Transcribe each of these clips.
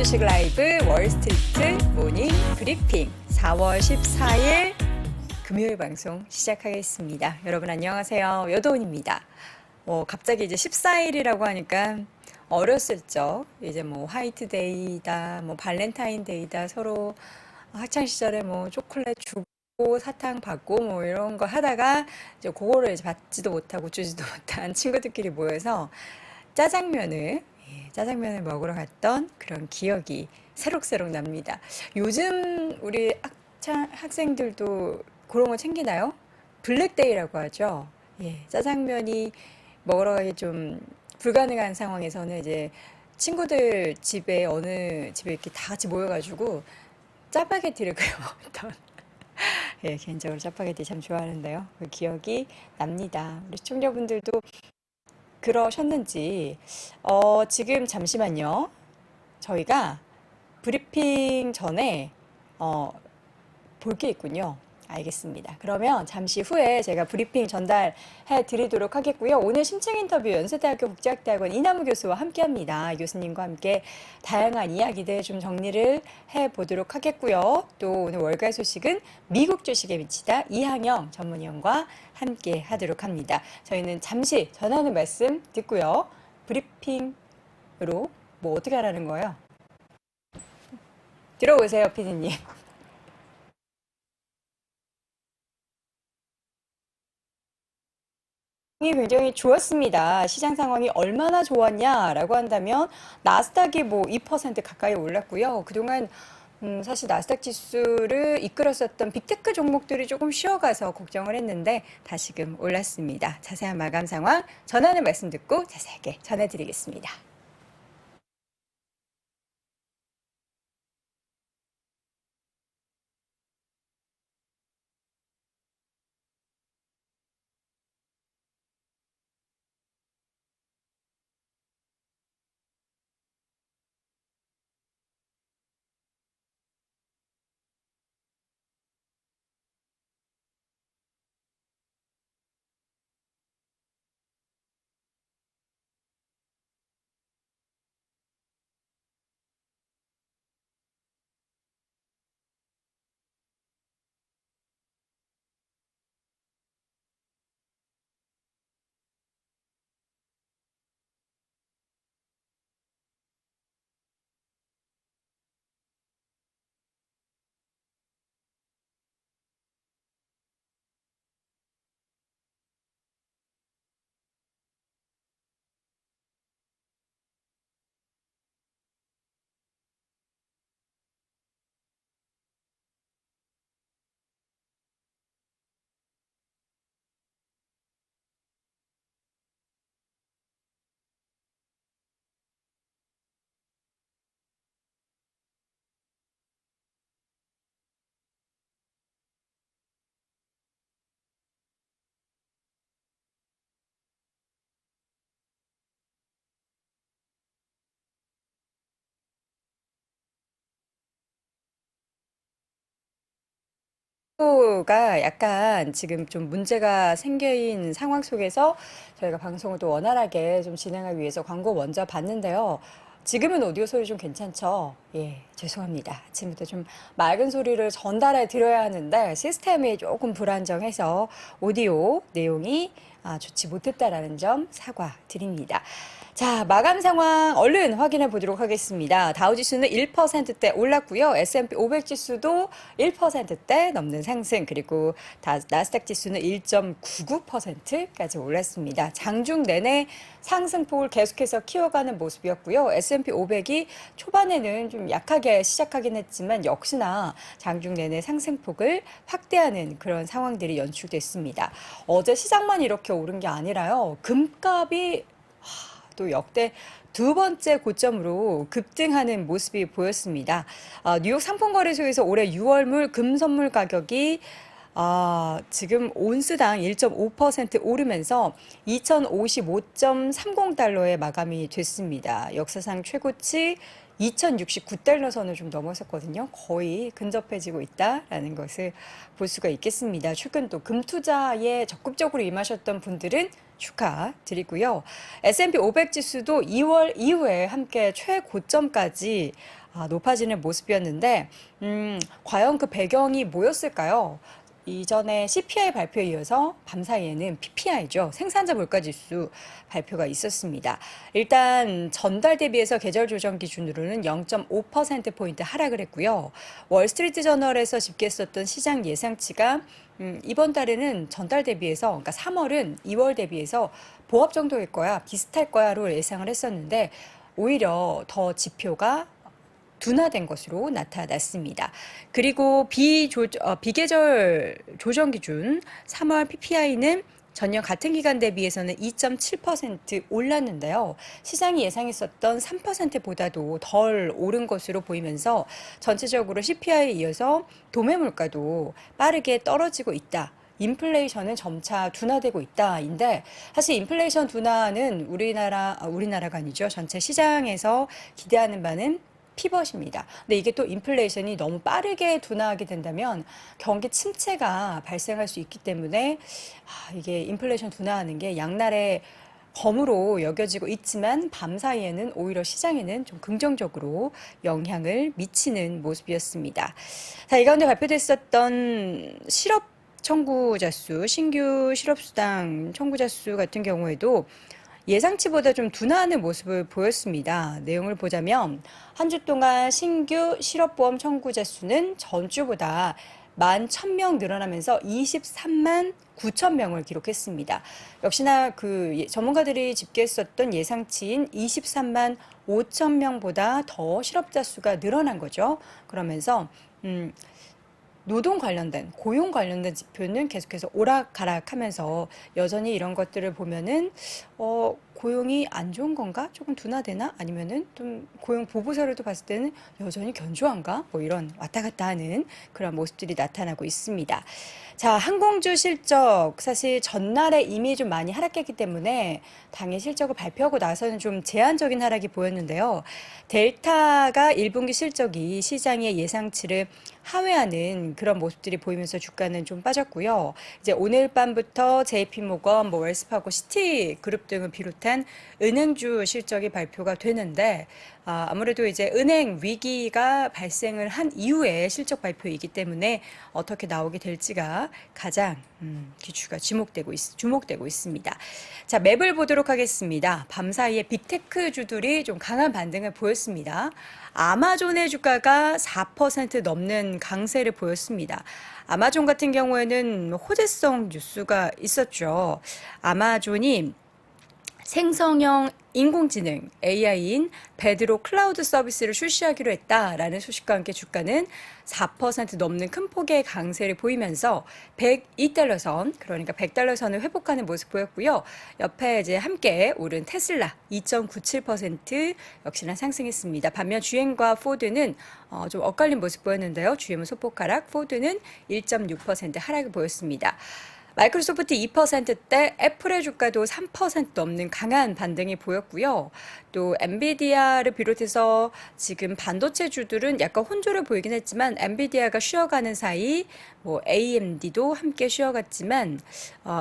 주식 라이브 월스트리트 모닝 브리핑 4월 14일 금요일 방송 시작하겠습니다. 여러분 안녕하세요. 여도은입니다. 갑자기 이제 14일이라고 하니까 어렸을 적 이제 뭐 화이트데이다, 뭐 발렌타인데이다 서로 학창 시절에 뭐 초콜릿 주고 사탕 받고 뭐 이런 거 하다가 이제 그거를 이제 받지도 못하고 주지도 못한 친구들끼리 모여서 짜장면을 먹으러 갔던 그런 기억이 새록새록 납니다. 요즘 우리 학생들도 그런 거 챙기나요? 블랙데이라고 하죠. 짜장면이 먹으러 가기 좀 불가능한 상황에서는 이제 친구들 집에 어느 집에 이렇게 다 같이 모여가지고 짜파게티를 끓여 먹었던 개인적으로 짜파게티 참 좋아하는데요. 그 기억이 납니다. 우리 시청자분들도 그러셨는지 지금 잠시만요. 저희가 브리핑 전에 볼 게 있군요. 알겠습니다. 그러면 잠시 후에 제가 브리핑 전달해 드리도록 하겠고요. 오늘 심층 인터뷰 연세대학교 국제학대학원 이남우 교수와 함께합니다. 교수님과 함께 다양한 이야기들 좀 정리를 해보도록 하겠고요. 또 오늘 월가의 소식은 미국 주식에 미치다 이항영 전문위원과 함께 하도록 합니다. 저희는 잠시 전하는 말씀 듣고요. 브리핑으로 뭐 어떻게 하라는 거예요? 들어오세요, 피디님. 이 굉장히 좋았습니다. 시장 상황이 얼마나 좋았냐라고 한다면 나스닥이 뭐 2% 가까이 올랐고요. 그동안 사실 나스닥 지수를 이끌었었던 빅테크 종목들이 조금 쉬어가서 걱정을 했는데 다시금 올랐습니다. 자세한 마감 상황 전하는 말씀 듣고 자세하게 전해드리겠습니다. 가 약간 지금 좀 문제가 생긴 상황 속에서 저희가 방송을 또 원활하게 좀 진행하기 위해서 광고 먼저 봤는데요. 지금은 오디오 소리 좀 괜찮죠? 죄송합니다. 아침부터 좀 맑은 소리를 전달해 드려야 하는데 시스템이 조금 불안정해서 오디오 내용이 좋지 못했다라는 점 사과드립니다. 자, 마감 상황 얼른 확인해 보도록 하겠습니다. 다우지수는 1%대 올랐고요. S&P 500 지수도 1%대 넘는 상승, 그리고 나스닥 지수는 1.99%까지 올랐습니다. 장중 내내 상승폭을 계속해서 키워가는 모습이었고요. S&P 500이 초반에는 좀 약하게 시작하긴 했지만 역시나 장중 내내 상승폭을 확대하는 그런 상황들이 연출됐습니다. 어제 시장만 이렇게 오른 게 아니라요. 금값이 또 역대 두 번째 고점으로 급등하는 모습이 보였습니다. 뉴욕 상품거래소에서 올해 6월물 금 선물 가격이 지금 온스당 1.5% 오르면서 2,055.30달러에 마감이 됐습니다. 역사상 최고치 2,069달러 선을 좀 넘어섰거든요. 거의 근접해지고 있다라는 것을 볼 수가 있겠습니다. 최근 또 금투자에 적극적으로 임하셨던 분들은 축하드리고요. S&P 500 지수도 2월 이후에 함께 최고점까지 높아지는 모습이었는데, 과연 그 배경이 뭐였을까요? 이전에 CPI 발표에 이어서 밤사이에는 PPI죠. 생산자 물가지수 발표가 있었습니다. 일단 전달 대비해서 계절 조정 기준으로는 0.5%포인트 하락을 했고요. 월스트리트 저널에서 집계했었던 시장 예상치가 이번 달에는 전달 대비해서, 그러니까 3월은 2월 대비해서 보합 정도일 거야, 비슷할 거야로 예상을 했었는데, 오히려 더 지표가 둔화된 것으로 나타났습니다. 그리고 비계절 조정 기준 3월 PPI는 전년 같은 기간 대비해서는 2.7% 올랐는데요. 시장이 예상했었던 3%보다도 덜 오른 것으로 보이면서 전체적으로 CPI에 이어서 도매 물가도 빠르게 떨어지고 있다. 인플레이션은 점차 둔화되고 있다인데, 사실 인플레이션 둔화는 우리나라가 아니죠. 전체 시장에서 기대하는 바는 피벗입니다. 근데 이게 또 인플레이션이 너무 빠르게 둔화하게 된다면 경기 침체가 발생할 수 있기 때문에, 이게 인플레이션 둔화하는 게 양날의 검으로 여겨지고 있지만, 밤 사이에는 오히려 시장에는 좀 긍정적으로 영향을 미치는 모습이었습니다. 자, 이 가운데 발표됐었던 실업 청구자 수, 신규 실업수당 청구자 수 같은 경우에도 예상치보다 좀 둔화하는 모습을 보였습니다. 내용을 보자면 한 주 동안 신규 실업보험 청구자 수는 전주보다 11,000명 늘어나면서 23만 9천 명을 기록했습니다. 역시나 그 전문가들이 집계했었던 예상치인 23만 5천 명보다 더 실업자 수가 늘어난 거죠. 그러면서 노동 관련된, 고용 관련된 지표는 계속해서 오락가락하면서 여전히 이런 것들을 보면은 고용이 안 좋은 건가? 조금 둔화되나? 아니면은 좀 고용 보고서를 봤을 때는 여전히 견조한가? 뭐 이런 왔다 갔다 하는 그런 모습들이 나타나고 있습니다. 자, 항공주 실적 사실 전날에 이미 좀 많이 하락했기 때문에 당일 실적을 발표하고 나서는 좀 제한적인 하락이 보였는데요. 델타가 1분기 실적이 시장의 예상치를 하회하는 그런 모습들이 보이면서 주가는 좀 빠졌고요. 이제 오늘 밤부터 JP모건, 웰스파고, 시티그룹 등을 비롯한 은행주 실적이 발표가 되는데, 아무래도 이제 은행 위기가 발생을 한 이후에 실적 발표이기 때문에 어떻게 나오게 될지가 가장 기추가 주목되고 있습니다. 자, 맵을 보도록 하겠습니다. 밤사이에 빅테크 주들이 좀 강한 반등을 보였습니다. 아마존의 주가가 4% 넘는 강세를 보였습니다. 아마존 같은 경우에는 호재성 뉴스가 있었죠. 아마존이 생성형 인공지능 AI인 베드로 클라우드 서비스를 출시하기로 했다라는 소식과 함께 주가는 4% 넘는 큰 폭의 강세를 보이면서 102달러선, 그러니까 100달러선을 회복하는 모습 보였고요. 옆에 이제 함께 오른 테슬라 2.97% 역시나 상승했습니다. 반면 GM과 포드는 좀 엇갈린 모습 보였는데요. GM은 소폭 하락, 포드는 1.6% 하락을 보였습니다. 마이크로소프트 2%대, 애플의 주가도 3% 넘는 강한 반등이 보였고요. 또 엔비디아를 비롯해서 지금 반도체 주들은 약간 혼조를 보이긴 했지만, 엔비디아가 쉬어가는 사이 AMD도 함께 쉬어갔지만,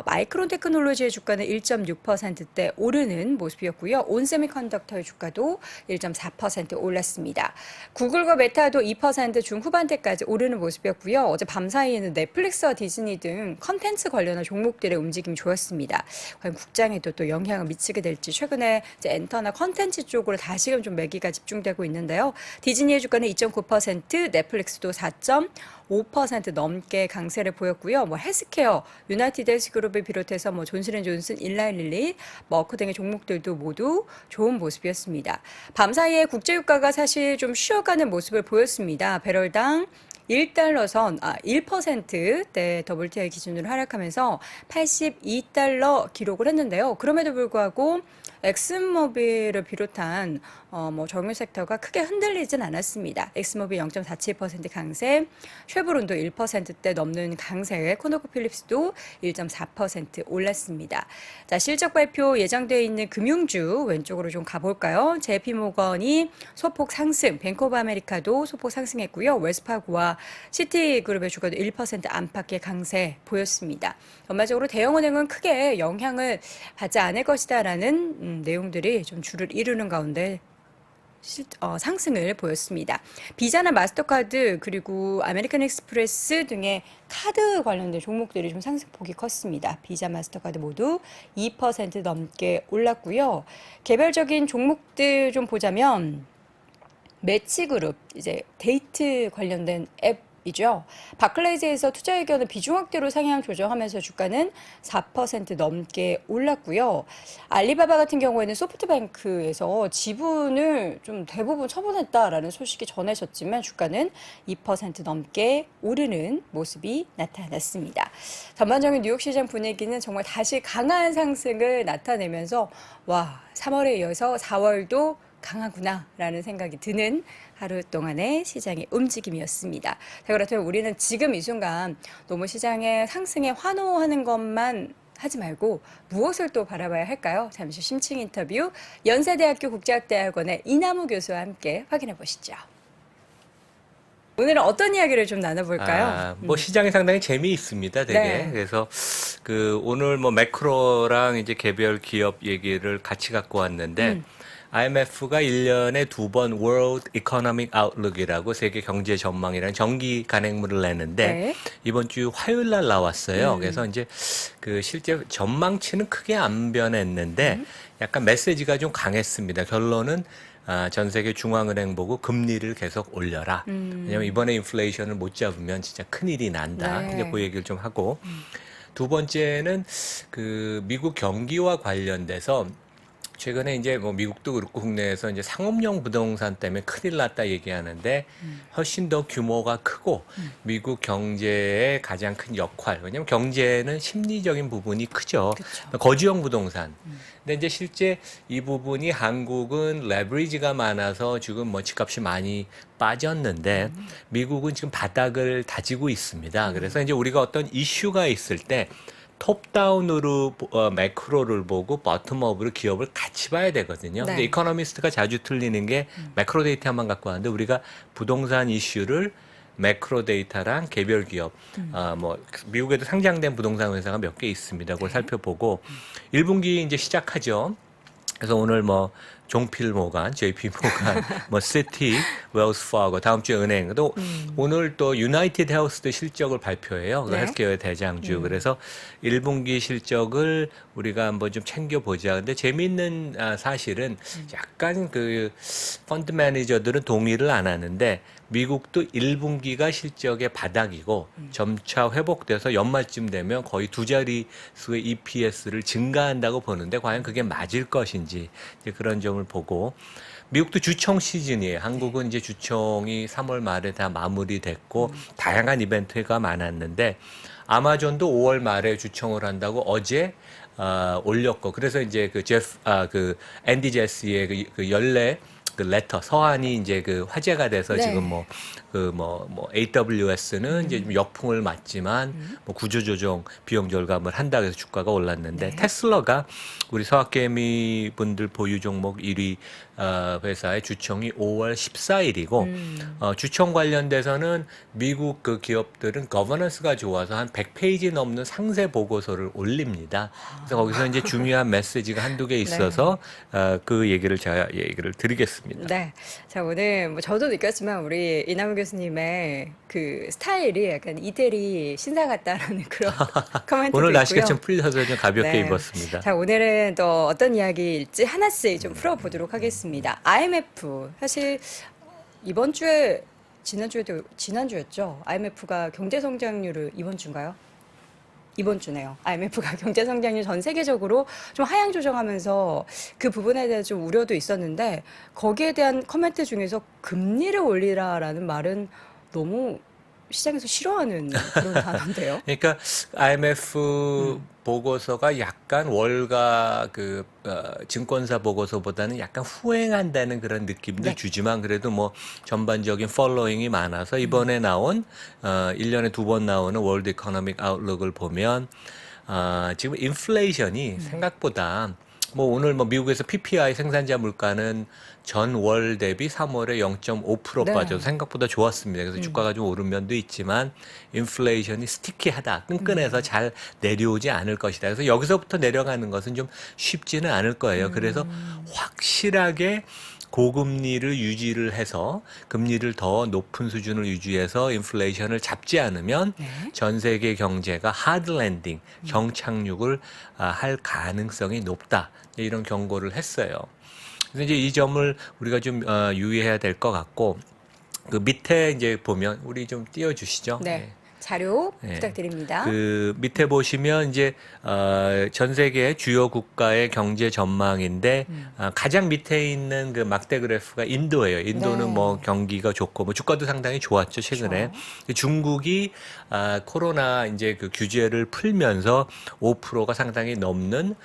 마이크론 테크놀로지의 주가는 1.6%대 오르는 모습이었고요. 온세미컨덕터의 주가도 1.4% 올랐습니다. 구글과 메타도 2% 중후반대까지 오르는 모습이었고요. 어제 밤사이에는 넷플릭스와 디즈니 등 컨텐츠 관련한 종목들의 움직임이 좋았습니다. 과연 국장에도 또 영향을 미치게 될지, 최근에 이제 엔터나 컨텐츠 쪽으로 다시금 좀 매기가 집중되고 있는데요. 디즈니의 주가는 2.9%, 넷플릭스도 4.5% 넘게 강세를 보였고요. 헬스케어, 유나이티드 헬스그룹을 비롯해서 존슨앤존슨, 일라일릴리, 머크 등의 종목들도 모두 좋은 모습이었습니다. 밤사이에 국제유가가 사실 좀 쉬어가는 모습을 보였습니다. 배럴당 1달러선 1%대 WTI 기준으로 하락하면서 82달러 기록을 했는데요. 그럼에도 불구하고 엑슨모빌을 비롯한 정유 섹터가 크게 흔들리진 않았습니다. 엑슨모빌 0.47% 강세, 쉐보론도 1%대 넘는 강세, 코노코필립스도 1.4% 올랐습니다. 자, 실적 발표 예정되어 있는 금융주 왼쪽으로 좀 가볼까요? JP모건이 소폭 상승, 뱅크 오브 아메리카도 소폭 상승했고요. 웰스파고와 시티그룹의 주가도 1% 안팎의 강세 보였습니다. 전반적으로 대형은행은 크게 영향을 받지 않을 것이다라는 내용들이 좀 주를 이루는 가운데 상승을 보였습니다. 비자나 마스터카드 그리고 아메리칸 익스프레스 등의 카드 관련된 종목들이 좀 상승폭이 컸습니다. 비자, 마스터카드 모두 2% 넘게 올랐고요. 개별적인 종목들 좀 보자면 매치그룹, 이제 데이트 관련된 앱이죠. 바클레이즈에서 투자 의견을 비중 확대로 상향 조정하면서 주가는 4% 넘게 올랐고요. 알리바바 같은 경우에는 소프트뱅크에서 지분을 좀 대부분 처분했다라는 소식이 전해졌지만 주가는 2% 넘게 오르는 모습이 나타났습니다. 전반적인 뉴욕 시장 분위기는 정말 다시 강한 상승을 나타내면서 3월에 이어서 4월도 강하구나라는 생각이 드는 하루 동안의 시장의 움직임이었습니다. 자, 그렇다면 우리는 지금 이 순간 너무 시장의 상승에 환호하는 것만 하지 말고 무엇을 또 바라봐야 할까요? 잠시 심층 인터뷰 연세대학교 국제학대학원의 이남우 교수와 함께 확인해 보시죠. 오늘은 어떤 이야기를 좀 나눠볼까요? 뭐 시장이 상당히 재미있습니다, 되게. 네. 그래서 오늘 뭐 매크로랑 이제 개별 기업 얘기를 같이 갖고 왔는데 IMF가 1년에 2번 World Economic Outlook이라고 세계 경제 전망이라는 정기 간행물을 내는데 네. 이번 주 화요일 날 나왔어요. 그래서 이제 실제 전망치는 크게 안 변했는데 약간 메시지가 좀 강했습니다. 결론은 전 세계 중앙은행 보고 금리를 계속 올려라. 왜냐면 이번에 인플레이션을 못 잡으면 진짜 큰일이 난다. 네. 이제 그 얘기를 좀 하고 두 번째는 미국 경기와 관련돼서 최근에 이제 뭐 미국도 그렇고 국내에서 이제 상업용 부동산 때문에 큰일 났다 얘기하는데 훨씬 더 규모가 크고 미국 경제의 가장 큰 역할. 왜냐하면 경제는 심리적인 부분이 크죠. 그쵸. 거주용 부동산. 근데 이제 실제 이 부분이 한국은 레버리지가 많아서 지금 뭐 집값이 많이 빠졌는데 미국은 지금 바닥을 다지고 있습니다. 그래서 이제 우리가 어떤 이슈가 있을 때 톱다운으로 매크로를 보고 버텀업으로 기업을 같이 봐야 되거든요. 네. 근데 이코노미스트가 자주 틀리는 게 매크로 데이터만 갖고 왔는데 우리가 부동산 이슈를 매크로 데이터랑 개별 기업, 뭐 미국에도 상장된 부동산 회사가 몇 개 있습니다. 그걸 살펴보고 1분기 이제 시작하죠. 그래서 오늘 뭐 종필 모간, JP 모간, 뭐 시티, 웰스 파고 다음 주에 은행. 또 오늘 또 유나이티드 헬스도 실적을 발표해요. 그 네. 헬스케어의 대장주. 그래서 1분기 실적을 우리가 한번 좀 챙겨보자. 근데 재미있는 사실은 약간 펀드 매니저들은 동의를 안 하는데 미국도 1분기가 실적의 바닥이고 점차 회복돼서 연말쯤 되면 거의 두 자릿수의 EPS를 증가한다고 보는데 과연 그게 맞을 것인지 이제 그런 점을 보고 미국도 주총 시즌이에요. 한국은 이제 주총이 3월 말에 다 마무리됐고 다양한 이벤트가 많았는데 아마존도 5월 말에 주총을 한다고 어제 올렸고 그래서 이제 앤디 제시의 연례 레터 서한이 이제 화제가 돼서 네. 지금 AWS는 이제 좀 역풍을 맞지만 뭐 구조조정 비용 절감을 한다 그래서 주가가 올랐는데 네. 테슬라가 우리 서학개미 분들 보유 종목 1위 회사의 주총이 5월 14일이고 주총 관련돼서는 미국 기업들은 거버넌스가 좋아서 한 100페이지 넘는 상세 보고서를 올립니다. 그래서 거기서 이제 중요한 메시지가 한두 개 있어서 그 얘기를 제가 얘기를 드리겠습니다. 네. 자, 오늘 뭐 저도 느꼈지만 우리 이남우 교수님의 그 스타일이 약간 이태리 신사 같다라는 그런 코멘트도 오늘 날씨가 있고요. 좀 풀려서 좀 가볍게 네. 입었습니다. 자, 오늘은 또 어떤 이야기일지 하나씩 좀 풀어보도록 하겠습니다. IMF. 사실 이번 주에 지난주였죠. IMF가 경제 성장률을 이번 주인가요? 이번 주네요. IMF가 경제 성장률 전 세계적으로 좀 하향 조정하면서 그 부분에 대해 좀 우려도 있었는데 거기에 대한 코멘트 중에서 금리를 올리라라는 말은 너무 시장에서 싫어하는 그런 단어인데요. 그러니까 IMF 보고서가 약간 월가 증권사 보고서보다는 약간 후행한다는 그런 느낌도 네. 주지만 그래도 뭐 전반적인 팔로잉이 많아서 이번에 나온 1년에 2번 나오는 월드 이코노믹 아웃룩을 보면 지금 인플레이션이 생각보다 뭐 오늘 뭐 미국에서 PPI 생산자 물가는 전월 대비 3월에 0.5% 네. 빠져서 생각보다 좋았습니다. 그래서 주가가 좀 오른 면도 있지만 인플레이션이 스티키하다, 끈끈해서 잘 내려오지 않을 것이다. 그래서 여기서부터 내려가는 것은 좀 쉽지는 않을 거예요. 그래서 확실하게 고금리를 유지를 해서 금리를 더 높은 수준을 유지해서 인플레이션을 잡지 않으면 네. 전 세계 경제가 하드 랜딩, 경착륙을 할 가능성이 높다. 이런 경고를 했어요. 그래서 이제 이 점을 우리가 좀 유의해야 될 것 같고 그 밑에 이제 보면 우리 좀 띄워주시죠. 네. 자료 네. 부탁드립니다. 그 밑에 보시면 이제 전 세계 주요 국가의 경제 전망인데 가장 밑에 있는 그 막대 그래프가 인도예요. 인도는 네. 뭐 경기가 좋고 뭐 주가도 상당히 좋았죠 최근에. 중국이 코로나 이제 그 규제를 풀면서 5%가 상당히 넘는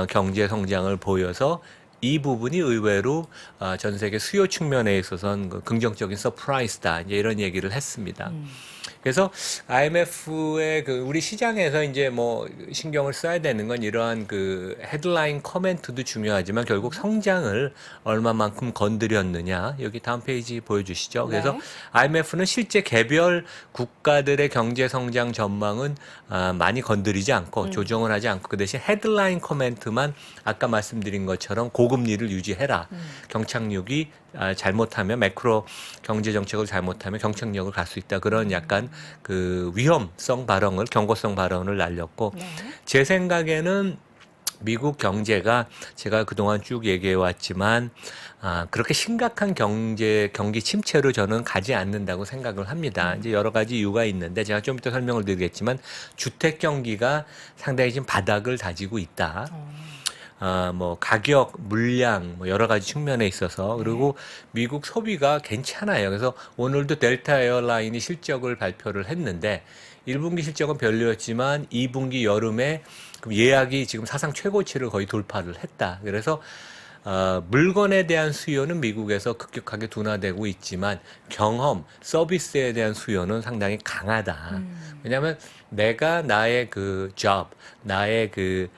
경제 성장을 보여서 이 부분이 의외로 전 세계 수요 측면에 있어서는 그 긍정적인 서프라이즈다. 이제 이런 얘기를 했습니다. 그래서 IMF의 그 우리 시장에서 이제 뭐 신경을 써야 되는 건 이러한 그 헤드라인 커멘트도 중요하지만 결국 성장을 얼마만큼 건드렸느냐. 여기 다음 페이지 보여주시죠. 그래서 네. IMF는 실제 개별 국가들의 경제 성장 전망은 많이 건드리지 않고 조정을 하지 않고 그 대신 헤드라인 커멘트만 아까 말씀드린 것처럼 고금리를 유지해라. 경착륙이 잘못하면 매크로 경제 정책을 잘못하면 경착력을 갈 수 있다. 그런 약간 그 위험성 발언을 경고성 발언을 날렸고 네. 제 생각에는 미국 경제가 제가 그동안 쭉 얘기해 왔지만 그렇게 심각한 경기 침체로 저는 가지 않는다고 생각을 합니다. 이제 여러 가지 이유가 있는데 제가 좀 이따 설명을 드리겠지만 주택 경기가 상당히 지금 바닥을 다지고 있다. 뭐 가격, 물량 뭐 여러 가지 측면에 있어서 그리고 미국 소비가 괜찮아요. 그래서 오늘도 델타 에어라인이 실적을 발표를 했는데 1분기 실적은 별로였지만 2분기 여름에 예약이 지금 사상 최고치를 거의 돌파를 했다. 그래서 물건에 대한 수요는 미국에서 급격하게 둔화되고 있지만 경험, 서비스에 대한 수요는 상당히 강하다. 왜냐하면 내가 나의 그 job, 나의 그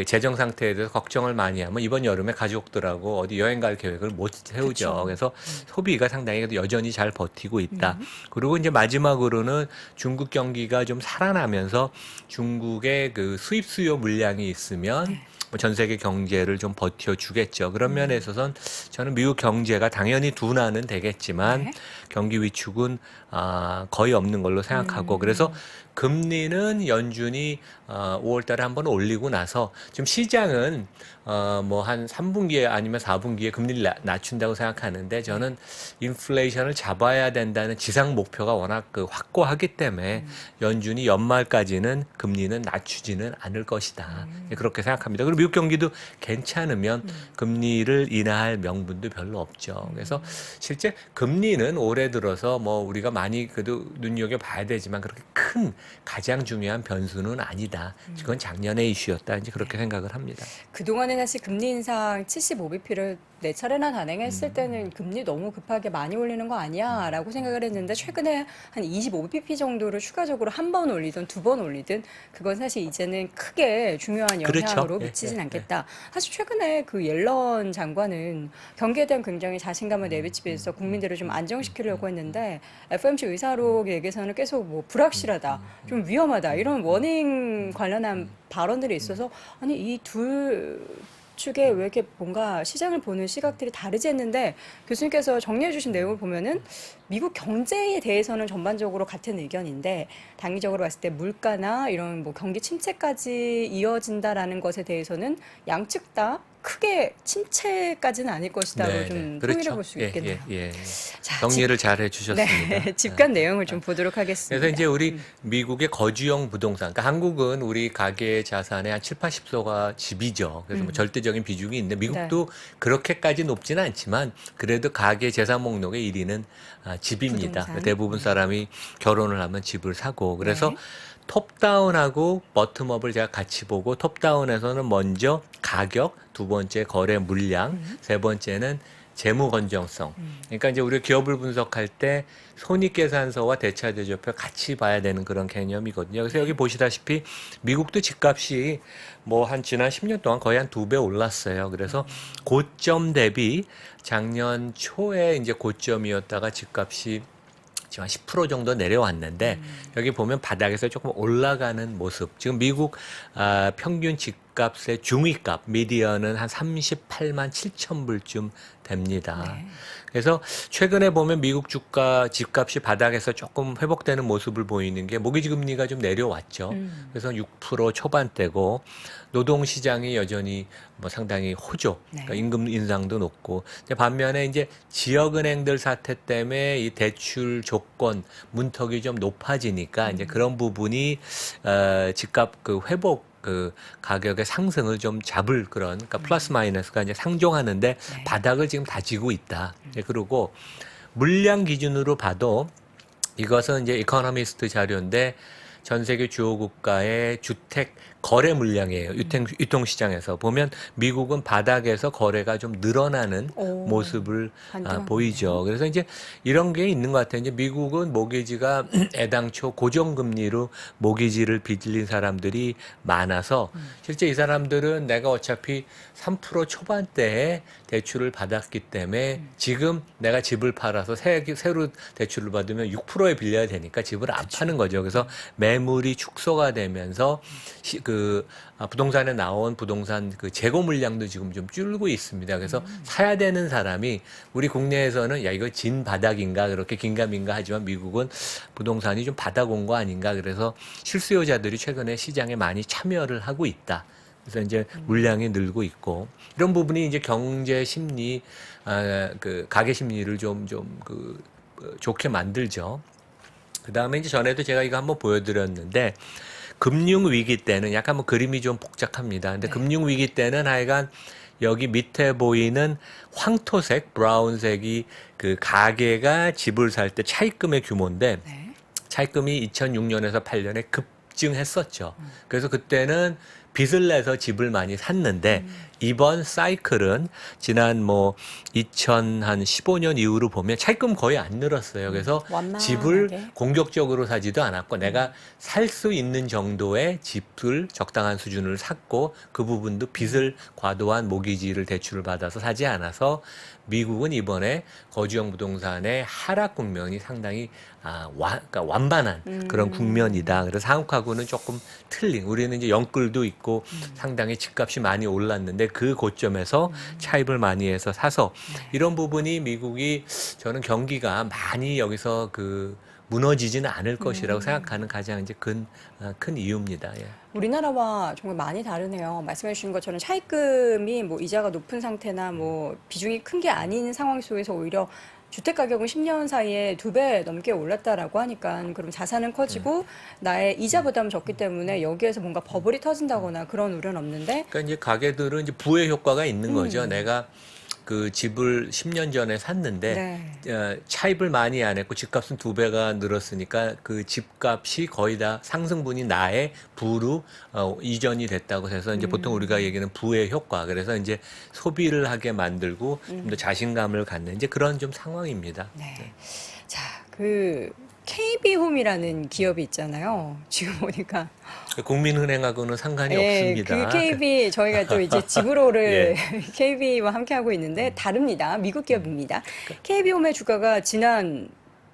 재정 상태에 대해서 걱정을 많이 하면 이번 여름에 가족들하고 어디 여행 갈 계획을 못 세우죠. 그쵸. 그래서 소비가 상당히 여전히 잘 버티고 있다. 그리고 이제 마지막으로는 중국 경기가 좀 살아나면서 중국의 그 수입 수요 물량이 있으면 뭐전 세계 경제를 좀 버텨주겠죠. 그런 면에 있어서는 저는 미국 경제가 당연히 둔화는 되겠지만 네. 경기 위축은 거의 없는 걸로 생각하고 그래서 금리는 연준이 5월 달에 한번 올리고 나서 지금 시장은 뭐 한 3분기에 아니면 4분기에 금리를 낮춘다고 생각하는데 저는 인플레이션을 잡아야 된다는 지상 목표가 워낙 그 확고하기 때문에 연준이 연말까지는 금리는 낮추지는 않을 것이다. 그렇게 생각합니다. 그리고 미국 경기도 괜찮으면 금리를 인하할 명분도 별로 없죠. 그래서 실제 금리는 올해 들어서 뭐 우리가 많이 그래도 눈여겨봐야 되지만 그렇게 큰 가장 중요한 변수는 아니다. 그건 작년의 이슈였다. 이제 그렇게 생각을 합니다. 그동안에 사실 금리 인상 75bp를 네 차례나 단행했을 때는 금리 너무 급하게 많이 올리는 거 아니야? 라고 생각을 했는데 최근에 한 25bp 정도를 추가적으로 한 번 올리든 두 번 올리든 그건 사실 이제는 크게 중요한 그렇죠. 영향으로 예, 미치진 예, 않겠다. 사실 최근에 그 옐런 장관은 경기에 대한 굉장히 자신감을 내비치면서 국민들을 좀 안정시키려고 했는데 FOMC 의사록 얘기에서는 계속 뭐 불확실하다, 좀 위험하다 이런 워닝 관련한 발언들이 있어서 아니 이 둘 축에 왜 이렇게 뭔가 시장을 보는 시각들이 다르지 했는데 교수님께서 정리해 주신 내용을 보면은 미국 경제에 대해서는 전반적으로 같은 의견인데 단기적으로 봤을 때 물가나 이런 뭐 경기 침체까지 이어진다라는 것에 대해서는 양측 다 크게 침체까지는 아닐 것이다로 네, 좀 네. 통일해 볼 수 예, 있겠네요. 예. 자, 정리를 잘 해주셨습니다. 네, 집간 내용을 좀 보도록 하겠습니다. 그래서 이제 우리 미국의 거주용 부동산, 그러니까 한국은 우리 가계 자산의 한 7, 80%가 집이죠. 그래서 뭐 절대적인 비중이 있는데 미국도 그렇게까지 높지는 않지만 그래도 가계 재산 목록의 1위는 집입니다. 부동산. 대부분 사람이 결혼을 하면 집을 사고 그래서 네. 톱다운하고 버텀업을 제가 같이 보고 톱다운에서는 먼저 가격, 두 번째 거래 물량, 세 번째는 재무 건전성. 그러니까 이제 우리가 기업을 분석할 때 손익계산서와 대차대조표 같이 봐야 되는 그런 개념이거든요. 그래서 여기 보시다시피 미국도 집값이 뭐 한 지난 10년 동안 거의 한 2배 올랐어요. 그래서 고점 대비 작년 초에 이제 고점이었다가 집값이 지금 한 10% 정도 내려왔는데 여기 보면 바닥에서 조금 올라가는 모습. 지금 미국 평균 집값의 중위값 미디언은 한 38만 7천 불쯤 됩니다. 네. 그래서 최근에 보면 미국 주가 집값이 바닥에서 조금 회복되는 모습을 보이는 게 모기지 금리가 좀 내려왔죠. 그래서 6% 초반대고 노동 시장이 여전히 뭐 상당히 호조. 네. 그러니까 임금 인상도 높고. 근데 반면에 이제 지역은행들 사태 때문에 이 대출 조건 문턱이 좀 높아지니까 이제 그런 부분이 집값 그 회복 그 가격의 상승을 좀 잡을 그런 그러니까 플러스 마이너스가 이제 상종하는데 네. 바닥을 지금 다지고 있다. 그리고 물량 기준으로 봐도 이것은 이제 이코노미스트 자료인데 전 세계 주요 국가의 주택 거래 물량이에요. 유통 시장에서 보면 미국은 바닥에서 거래가 좀 늘어나는 오, 모습을 반등하네요. 보이죠. 그래서 이제 이런 게 있는 것 같아요. 이제 미국은 모기지가 애당초 고정금리로 모기지를 빌린 사람들이 많아서 실제 이 사람들은 내가 어차피 3% 초반대에 대출을 받았기 때문에 지금 내가 집을 팔아서 새로 대출을 받으면 6%에 빌려야 되니까 집을 안 파는 거죠. 그래서 매물이 축소가 되면서 부동산에 나온 부동산 그 재고 물량도 지금 좀 줄고 있습니다. 그래서 사야 되는 사람이 우리 국내에서는 야 이거 진 바닥인가 그렇게 긴가민가 하지만 미국은 부동산이 좀 바닥 온 거 아닌가 그래서 실수요자들이 최근에 시장에 많이 참여를 하고 있다. 그래서 이제 물량이 늘고 있고 이런 부분이 이제 경제 심리, 그 가계 심리를 좀 좋게 만들죠. 그 다음에 이제 전에도 제가 이거 한번 보여드렸는데 금융 위기 때는 약간 뭐 그림이 좀 복잡합니다. 근데 네. 금융 위기 때는 하여간 여기 밑에 보이는 황토색, 브라운색이 그 가게가 집을 살 때 차입금의 규모인데 네. 차입금이 2006년에서 8년에 급증했었죠. 그래서 그때는 빚을 내서 집을 많이 샀는데 이번 사이클은 지난 뭐 2015년 이후로 보면 차입금 거의 안 늘었어요. 그래서 완만하게. 집을 공격적으로 사지도 않았고 내가 살 수 있는 정도의 집을 적당한 수준을 샀고 그 부분도 빚을 과도한 모기지를 대출을 받아서 사지 않아서 미국은 이번에 거주형 부동산의 하락 국면이 상당히 그러니까 완반한 그런 국면이다. 그래서 한국하고는 조금 틀린. 우리는 이제 영끌도 있고 상당히 집값이 많이 올랐는데 그 고점에서 차입을 많이 해서 사서 이런 부분이 미국이 저는 경기가 많이 여기서 무너지지는 않을 것이라고 생각하는 가장 이제 큰 이유입니다. 예. 우리나라와 정말 많이 다르네요. 말씀해 주신 것처럼 차입금이 뭐 이자가 높은 상태나 뭐 비중이 큰 게 아닌 상황 속에서 오히려 주택 가격은 10년 사이에 2배 넘게 올랐다라고 하니까 그럼 자산은 커지고 나의 이자 부담은 적기 때문에 여기에서 뭔가 버블이 터진다거나 그런 우려는 없는데 그러니까 이제 가게들은 이제 부의 효과가 있는 거죠. 내가 그 집을 10년 전에 샀는데 차입을 많이 안 했고 집값은 2배가 늘었으니까 그 집값이 거의 다 상승분이 나의 부로 이전이 됐다고 해서 이제 보통 우리가 얘기하는 부의 효과. 그래서 이제 소비를 하게 만들고 좀 더 자신감을 갖는 이제 그런 좀 상황입니다. 네. 자, KB홈이라는 기업이 있잖아요. 지금 보니까 국민은행하고는 상관이 없습니다. 그 KB 저희가 또 이제 집으로를 예. KB와 함께 하고 있는데 다릅니다. 미국 기업입니다. KB홈의 주가가 작년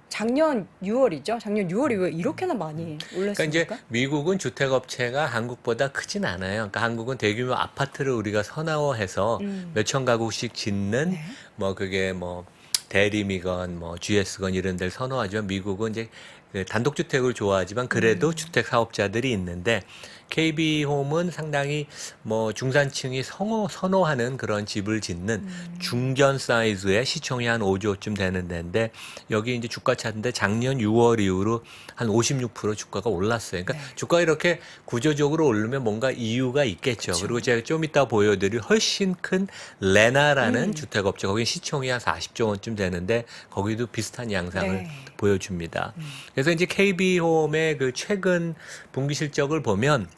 6월이죠. 작년 6월 이후에 이렇게나 많이 올랐습니까? 그러니까 이제 미국은 주택업체가 한국보다 크진 않아요. 그러니까 한국은 대규모 아파트를 우리가 선호해서 몇천 가구씩 짓는 네. 뭐 그게 뭐 대림이건 뭐 GS건 이런 데를 선호하지만 미국은 이제 그 단독주택을 좋아하지만 그래도 주택 사업자들이 있는데 KB홈은 상당히 뭐 중산층이 선호하는 그런 집을 짓는 중견 사이즈의 시총이 한 5조쯤 되는 데인데 여기 이제 주가 차트인데 작년 6월 이후로 한 56% 주가가 올랐어요. 그러니까 네. 주가가 이렇게 구조적으로 오르면 뭔가 이유가 있겠죠. 그쵸. 그리고 제가 좀 이따 보여드릴 훨씬 큰 레나라는 주택업체 거기 시총이 한 40조 원쯤 되는데 거기도 비슷한 양상을 네. 보여줍니다. 그래서 이제 KB홈의 그 최근 분기 실적을 보면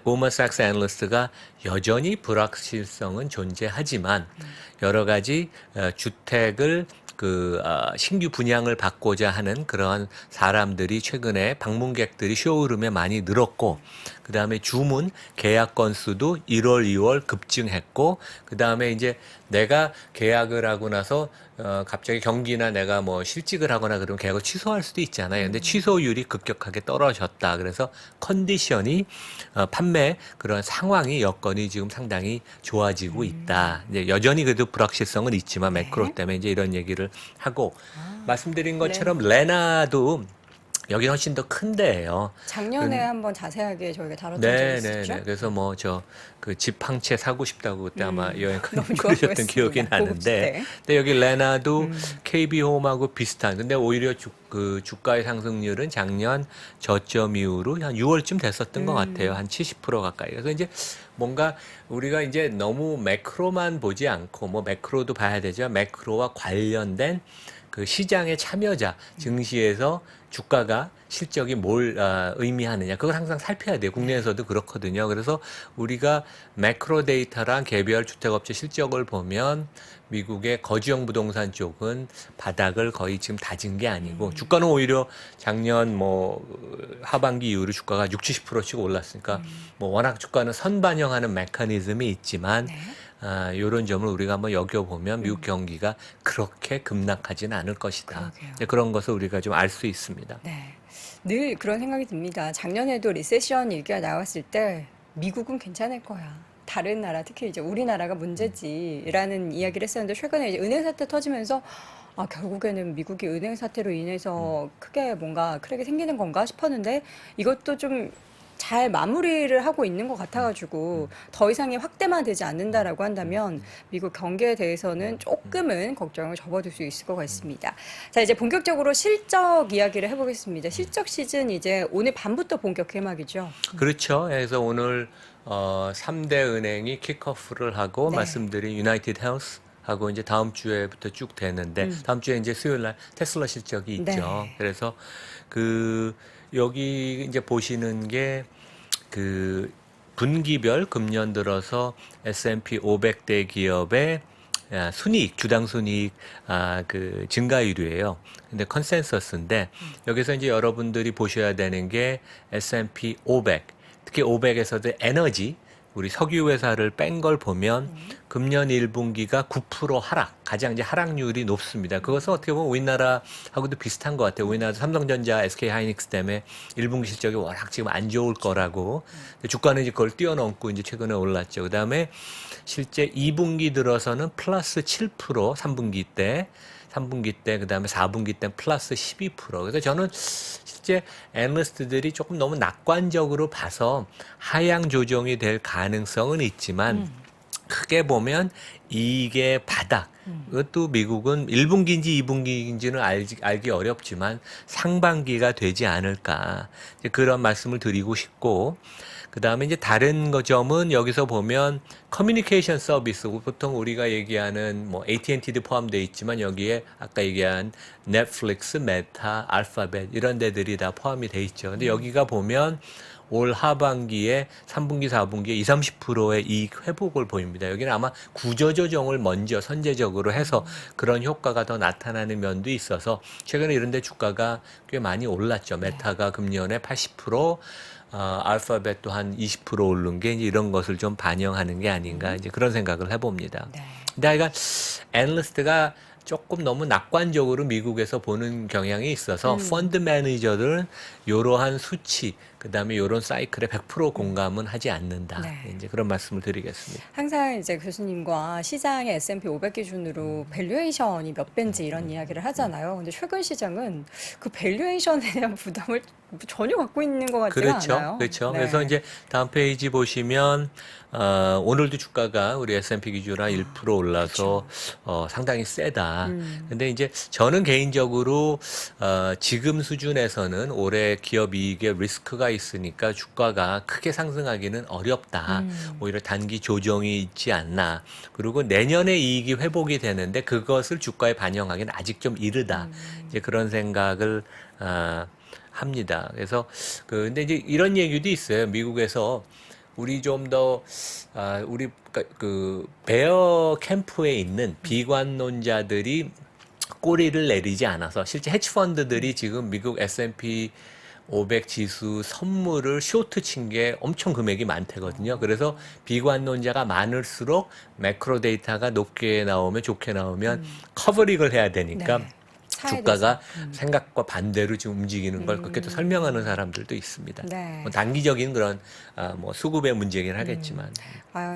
고먼삭스 애널리스트가 여전히 불확실성은 존재하지만 여러 가지 주택을 신규 분양을 받고자 하는 그러한 사람들이 최근에 방문객들이 쇼룸에 많이 늘었고 그다음에 주문 계약 건수도 1월, 2월 급증했고 그다음에 이제 내가 계약을 하고 나서 갑자기 경기나 내가 뭐 실직을 하거나 그러면 계약을 취소할 수도 있잖아요. 근데 취소율이 급격하게 떨어졌다. 그래서 컨디션이 판매 그런 상황이 여건이 지금 상당히 좋아지고 있다. 이제 여전히 그래도 불확실성은 있지만 네. 매크로 때문에 이제 이런 얘기를 하고 말씀드린 네. 것처럼 레나도 여기 훨씬 더 큰 데예요. 작년에 한번 자세하게 저희가 다뤘던 네, 적이 네, 있었죠. 네. 그래서 뭐 저 그 집 한 채 사고 싶다고 그때 아마 여행 너무 좋아 그러셨던 기억이 보였습니다. 고급 나는데, 시대. 근데 여기 레나도 KB홈하고 비슷한. 근데 오히려 그 주가의 상승률은 작년 저점 이후로 한 6월쯤 됐었던 것 같아요. 한 70% 가까이. 그래서 이제 뭔가 우리가 이제 너무 매크로만 보지 않고 뭐 매크로도 봐야 되지만 매크로와 관련된 그 시장의 참여자 증시에서 주가가 실적이 뭘 의미하느냐 그걸 항상 살펴야 돼요. 국내에서도 그렇거든요. 그래서 우리가 매크로 데이터랑 개별 주택업체 실적을 보면 미국의 거주형 부동산 쪽은 바닥을 거의 지금 다진 게 아니고 주가는 오히려 작년 뭐 하반기 이후로 주가가 60, 70% 치고 올랐으니까 뭐 워낙 주가는 선반영하는 메커니즘이 있지만 네. 이런 점을 우리가 한번 여겨보면 미국 경기가 그렇게 급락하지는 않을 것이다. 그러게요. 이제 그런 것을 우리가 좀 알 수 있습니다. 네. 늘 그런 생각이 듭니다. 작년에도 리세션 얘기가 나왔을 때 미국은 괜찮을 거야. 다른 나라, 특히 이제 우리나라가 문제지라는 이야기를 했었는데 최근에 이제 은행 사태 터지면서 결국에는 미국이 은행 사태로 인해서 크게 뭔가 크게 생기는 건가 싶었는데 이것도 좀 잘 마무리를 하고 있는 것 같아가지고 더 이상의 확대만 되지 않는다라고 한다면 미국 경기에 대해서는 조금은 걱정을 접어둘 수 있을 것 같습니다. 자, 이제 본격적으로 실적 이야기를 해보겠습니다. 실적 시즌 이제 오늘 밤부터 본격 개막이죠. 그렇죠. 그래서 오늘 3대 은행이 킥오프를 하고 네. 말씀드린 유나이티드 헬스 하고 이제 다음 주에부터 쭉 되는데 다음 주에 이제 수요일 날 테슬라 실적이 있죠. 네. 그래서 그 여기 이제 보시는 게 그 분기별 금년 들어서 S&P 500대 기업의 순이익, 주당 순이익 그 증가율이에요. 근데 컨센서스인데 여기서 이제 여러분들이 보셔야 되는 게 S&P 500, 특히 500에서도 에너지 우리 석유 회사를 뺀 걸 보면 금년 1분기가 9% 하락, 가장 이제 하락률이 높습니다. 그것은 어떻게 보면 우리나라하고도 비슷한 것 같아요. 우리나라 삼성전자, SK 하이닉스 때문에 1분기 실적이 워낙 지금 안 좋을 거라고. 주가는 이제 그걸 뛰어넘고 이제 최근에 올랐죠. 그다음에 실제 2분기 들어서는 플러스 7%, 3분기 때, 그다음에 4분기 때 플러스 12%. 그래서 저는 실제 애널리스트들이 조금 너무 낙관적으로 봐서 하향 조정이 될 가능성은 있지만 크게 보면 이게 바닥. 그것도 미국은 1분기인지 2분기인지는 알기 어렵지만 상반기가 되지 않을까. 이제 그런 말씀을 드리고 싶고, 그 다음에 이제 다른 점은 여기서 보면 커뮤니케이션 서비스, 보통 우리가 얘기하는 뭐 AT&T도 포함되어 있지만 여기에 아까 얘기한 넷플릭스, 메타, 알파벳 이런 데들이 다 포함이 돼 있죠. 근데 여기가 보면 올 하반기에 3분기, 4분기에 20, 30%의 이익 회복을 보입니다. 여기는 아마 구조조정을 먼저 선제적으로 해서 그런 효과가 더 나타나는 면도 있어서 최근에 이런 데 주가가 꽤 많이 올랐죠. 메타가 금년에 80%, 알파벳도 한 20% 오른 게 이제 이런 것을 좀 반영하는 게 아닌가 이제 그런 생각을 해봅니다. 네. 근데 하여간 애널리스트가 조금 너무 낙관적으로 미국에서 보는 경향이 있어서 펀드 매니저들은 이러한 수치 그다음에 이런 사이클에 100% 공감은 하지 않는다. 네. 이제 그런 말씀을 드리겠습니다. 항상 이제 교수님과 시장의 S&P 500 기준으로 밸류에이션이 몇 배인지 이런 이야기를 하잖아요. 근데 최근 시장은 그 밸류에이션에 대한 부담을 전혀 갖고 있는 것 같지가 그렇죠. 않아요. 그렇죠. 네. 그래서 이제 다음 페이지 보시면 오늘도 주가가 우리 S&P 기준으로 1% 올라서 상당히 세다. 근데 이제 저는 개인적으로 지금 수준에서는 올해 기업 이익에 리스크가 있으니까 주가가 크게 상승하기는 어렵다. 오히려 단기 조정이 있지 않나. 그리고 내년에 이익이 회복이 되는데 그것을 주가에 반영하기는 아직 좀 이르다. 이제 그런 생각을 합니다. 그래서 근데 이제 이런 얘기도 있어요. 미국에서 우리 좀 더 우리 그 베어 캠프에 있는 비관론자들이 꼬리를 내리지 않아서 실제 헤지 펀드들이 지금 미국 S&P 500 지수 선물을 쇼트 친 게 엄청 금액이 많대거든요. 그래서 비관론자가 많을수록 매크로 데이터가 높게 나오면 좋게 나오면 커버릭을 해야 되니까 네. 차에 주가가 대해서. 생각과 반대로 지금 움직이는 걸 그렇게 또 설명하는 사람들도 있습니다. 네. 뭐 단기적인 그런 뭐 수급의 문제긴 하겠지만.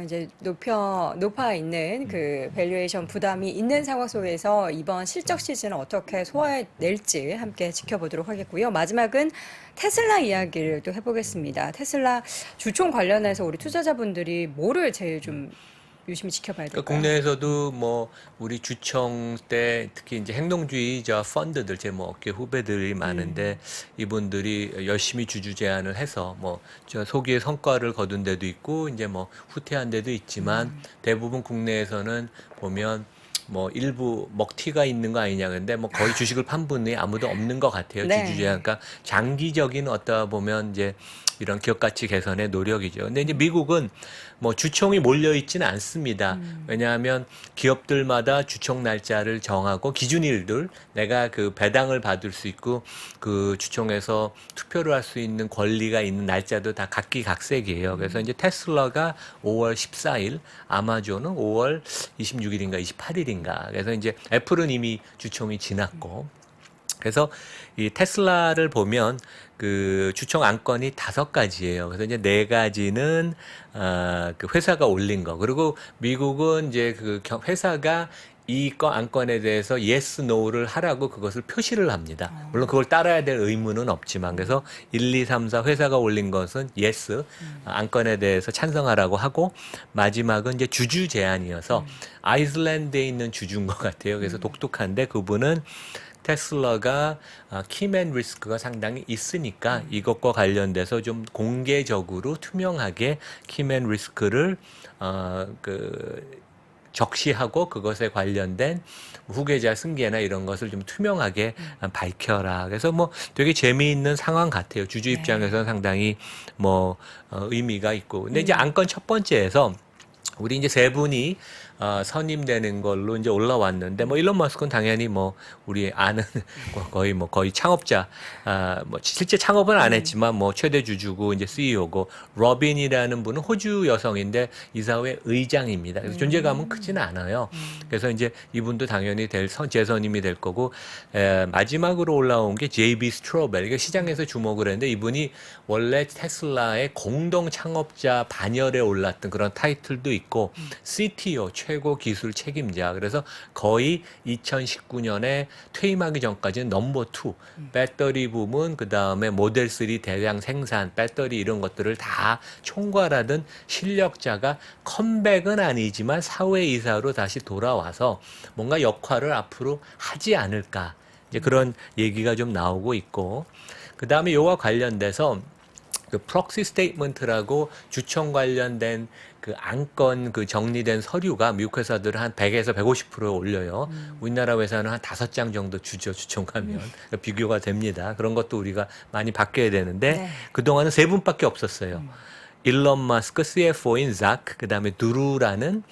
이제 높아 있는 그 밸류에이션 부담이 있는 상황 속에서 이번 실적 시즌을 어떻게 소화해낼지 함께 지켜보도록 하겠고요. 마지막은 테슬라 이야기를 또 해보겠습니다. 테슬라 주총 관련해서 우리 투자자분들이 뭐를 제일 좀 유심히 지켜봐야 그러니까 될까요? 국내에서도 뭐 우리 주총 때 특히 이제 행동주의자 펀드들 제 뭐 업계 후배들이 많은데 이분들이 열심히 주주 제안을 해서 뭐 저 소기의 성과를 거둔 데도 있고 이제 뭐 후퇴한 데도 있지만 대부분 국내에서는 보면 뭐 일부 먹튀가 있는 거 아니냐 근데 뭐 거의 주식을 판 분이 아무도 없는 것 같아요. 네. 주주 제안. 그러니까 장기적인 어떠 보면 이제 이런 기업 가치 개선의 노력이죠. 근데 이제 미국은 뭐 주총이 몰려 있지는 않습니다. 왜냐하면 기업들마다 주총 날짜를 정하고 기준일들 내가 그 배당을 받을 수 있고 그 주총에서 투표를 할 수 있는 권리가 있는 날짜도 다 각기각색이에요. 그래서 이제 테슬라가 5월 14일, 아마존은 5월 26일인가 28일인가. 그래서 이제 애플은 이미 주총이 지났고 그래서 이 테슬라를 보면 그 주총 안건이 5가지예요. 그래서 이제 4가지는 그 회사가 올린 거. 그리고 미국은 이제 그 회사가 이 안건에 대해서 yes, no를 하라고 그것을 표시를 합니다. 물론 그걸 따라야 될 의무는 없지만 그래서 1, 2, 3, 4 회사가 올린 것은 yes, 안건에 대해서 찬성하라고 하고 마지막은 이제 주주 제안이어서 아이슬란드에 있는 주주인 것 같아요. 그래서 독특한데 그분은 테슬라가 키맨 리스크가 상당히 있으니까 이것과 관련돼서 좀 공개적으로 투명하게 키맨 리스크를 적시하고 그것에 관련된 후계자 승계나 이런 것을 좀 투명하게 밝혀라. 그래서 뭐 되게 재미있는 상황 같아요. 주주 입장에서는 상당히 뭐 의미가 있고. 근데 이제 안건 첫 번째에서 우리 이제 3분이 선임되는 걸로 이제 올라왔는데 뭐 일론 머스크는 당연히 뭐 우리 아는 거의 창업자 뭐 실제 창업은 안 했지만 뭐 최대 주주고 이제 CEO고 로빈이라는 분은 호주 여성인데 이사회 의장입니다. 그래서 존재감은 크지는 않아요. 그래서 이제 이분도 당연히 재선임이 될 거고 마지막으로 올라온 게 JB 스트로벨 이게 시장에서 주목을 했는데 이분이 원래 테슬라의 공동 창업자 반열에 올랐던 그런 타이틀도 있고 CTO 최고 기술 책임자. 그래서 거의 2019년에 퇴임하기 전까지는 넘버 2 배터리 부문 그다음에 모델 3 대량 생산 배터리 이런 것들을 다 총괄하던 실력자가 컴백은 아니지만 사회이사로 다시 돌아와서 뭔가 역할을 앞으로 하지 않을까. 이제 그런 얘기가 좀 나오고 있고 그다음에 요와 관련돼서 그 프록시 스테이트먼트라고 주총 관련된 그 안건 그 정리된 서류가 미국 회사들은 한 100에서 150% 올려요. 우리나라 회사는 한 5장 정도 주죠, 주총 가면. 그러니까 비교가 됩니다. 그런 것도 우리가 많이 바뀌어야 되는데 네. 그동안은 3분밖에 없었어요. 일론 마스크 CFO인 자크, 그다음에 두루라는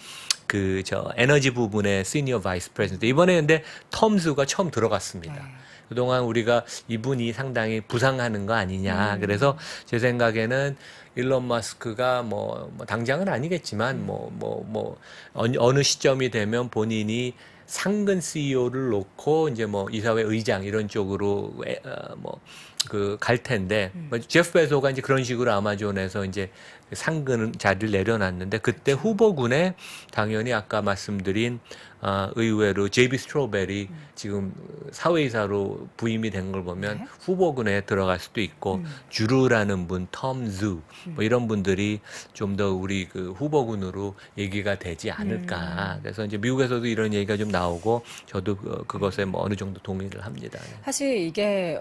그 에너지 부분의 시니어 바이스 프레지던트. 이번에 근데 텀즈가 처음 들어갔습니다. 그동안 우리가 이분이 상당히 부상하는 거 아니냐. 그래서 제 생각에는 일론 마스크가 뭐 당장은 아니겠지만 어느 시점이 되면 본인이 상근 CEO를 놓고 이제 뭐 이사회 의장 이런 쪽으로 갈 텐데 제프 베조가 이제 그런 식으로 아마존에서 이제 상근 자리를 내려놨는데 그때 후보군에 당연히 아까 말씀드린 의외로 JB 스트로벨이 지금 사회이사로 부임이 된 걸 보면 후보군에 들어갈 수도 있고 주루라는 분, 텀즈 뭐 이런 분들이 좀 더 우리 그 후보군으로 얘기가 되지 않을까. 그래서 이제 미국에서도 이런 얘기가 좀 나오고 저도 그것에 뭐 어느 정도 동의를 합니다. 사실 이게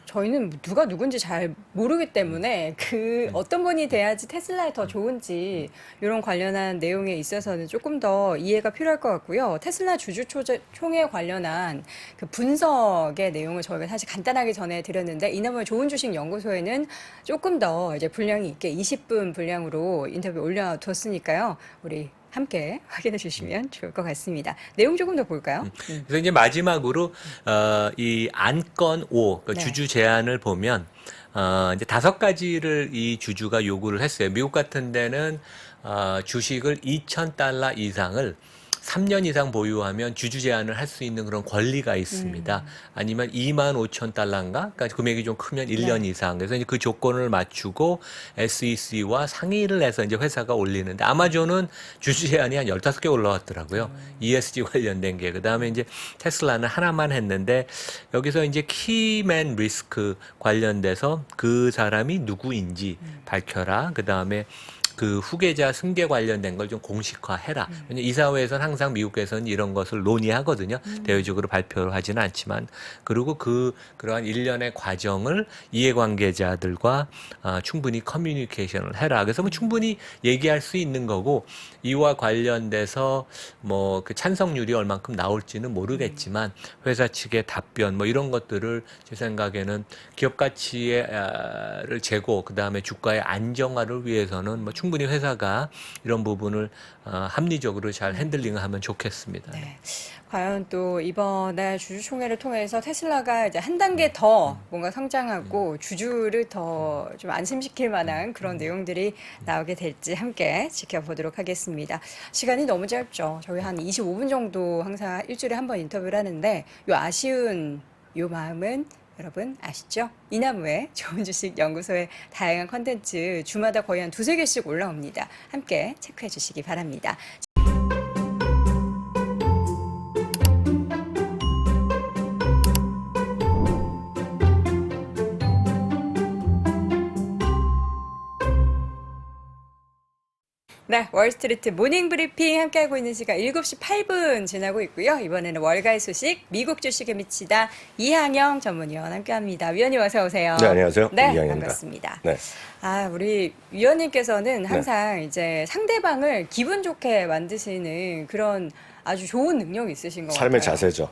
저희는 누가 누군지 잘 모르기 때문에 그 어떤 분이 돼야지 테슬라에 더 좋은지 이런 관련한 내용에 있어서는 조금 더 이해가 필요할 것 같고요. 테슬라 주주총회 관련한 그 분석의 내용을 저희가 사실 간단하게 전해드렸는데 이너멀 좋은 주식 연구소에는 조금 더 이제 분량이 있게 20분 분량으로 인터뷰 올려뒀으니까요. 우리 함께 확인해 주시면 좋을 것 같습니다. 내용 조금 더 볼까요? 그래서 이제 마지막으로 이 안건 5, 그 네. 주주 제안을 보면 이제 5가지를 이 주주가 요구를 했어요. 미국 같은 데는 주식을 $2,000 이상을 3년 이상 보유하면 주주 제한을 할 수 있는 그런 권리가 있습니다. 아니면 25,000달러인가? 그러니까 금액이 좀 크면 1년 네. 이상. 그래서 이제 그 조건을 맞추고 SEC와 상의를 해서 이제 회사가 올리는데 아마존은 주주 제한이 한 15개 올라왔더라고요. ESG 관련된 게. 그다음에 이제 테슬라는 하나만 했는데 여기서 이제 키맨 리스크 관련돼서 그 사람이 누구인지 밝혀라. 그다음에 그 후계자 승계 관련된 걸 좀 공식화해라. 왜냐면 이사회에서는 항상 미국에서는 이런 것을 논의하거든요. 대외적으로 발표를 하지는 않지만. 그리고 그러한 일련의 과정을 이해관계자들과 충분히 커뮤니케이션을 해라. 그래서 뭐 충분히 얘기할 수 있는 거고 이와 관련돼서 뭐 그 찬성률이 얼만큼 나올지는 모르겠지만 회사 측의 답변 뭐 이런 것들을 제 생각에는 기업 가치를 재고 그다음에 주가의 안정화를 위해서는 뭐 충분히 회사가 이런 부분을 합리적으로 잘 핸들링하면 좋겠습니다. 네. 과연 또 이번에 주주총회를 통해서 테슬라가 이제 한 단계 더 뭔가 성장하고 주주를 더 좀 안심시킬 만한 그런 내용들이 나오게 될지 함께 지켜보도록 하겠습니다. 시간이 너무 짧죠. 저희 한 25분 정도 항상 일주일에 한 번 인터뷰를 하는데 요 아쉬운 요 마음은 여러분 아시죠? 이나무의 좋은 주식 연구소의 다양한 컨텐츠 주마다 거의 한 2-3개씩 올라옵니다. 함께 체크해 주시기 바랍니다. 네, 월스트리트 모닝 브리핑 함께하고 있는 시간 7시 8분 지나고 있고요. 이번에는 월가의 소식, 미국 주식에 미치다 이항영 전문위원 함께합니다. 위원님 어서 오세요. 네, 안녕하세요. 네, 이항영입니다. 반갑습니다. 네. 우리 위원님께서는 항상 이제 상대방을 기분 좋게 만드시는 그런 아주 좋은 능력이 있으신 것 삶의 같아요. 자세죠.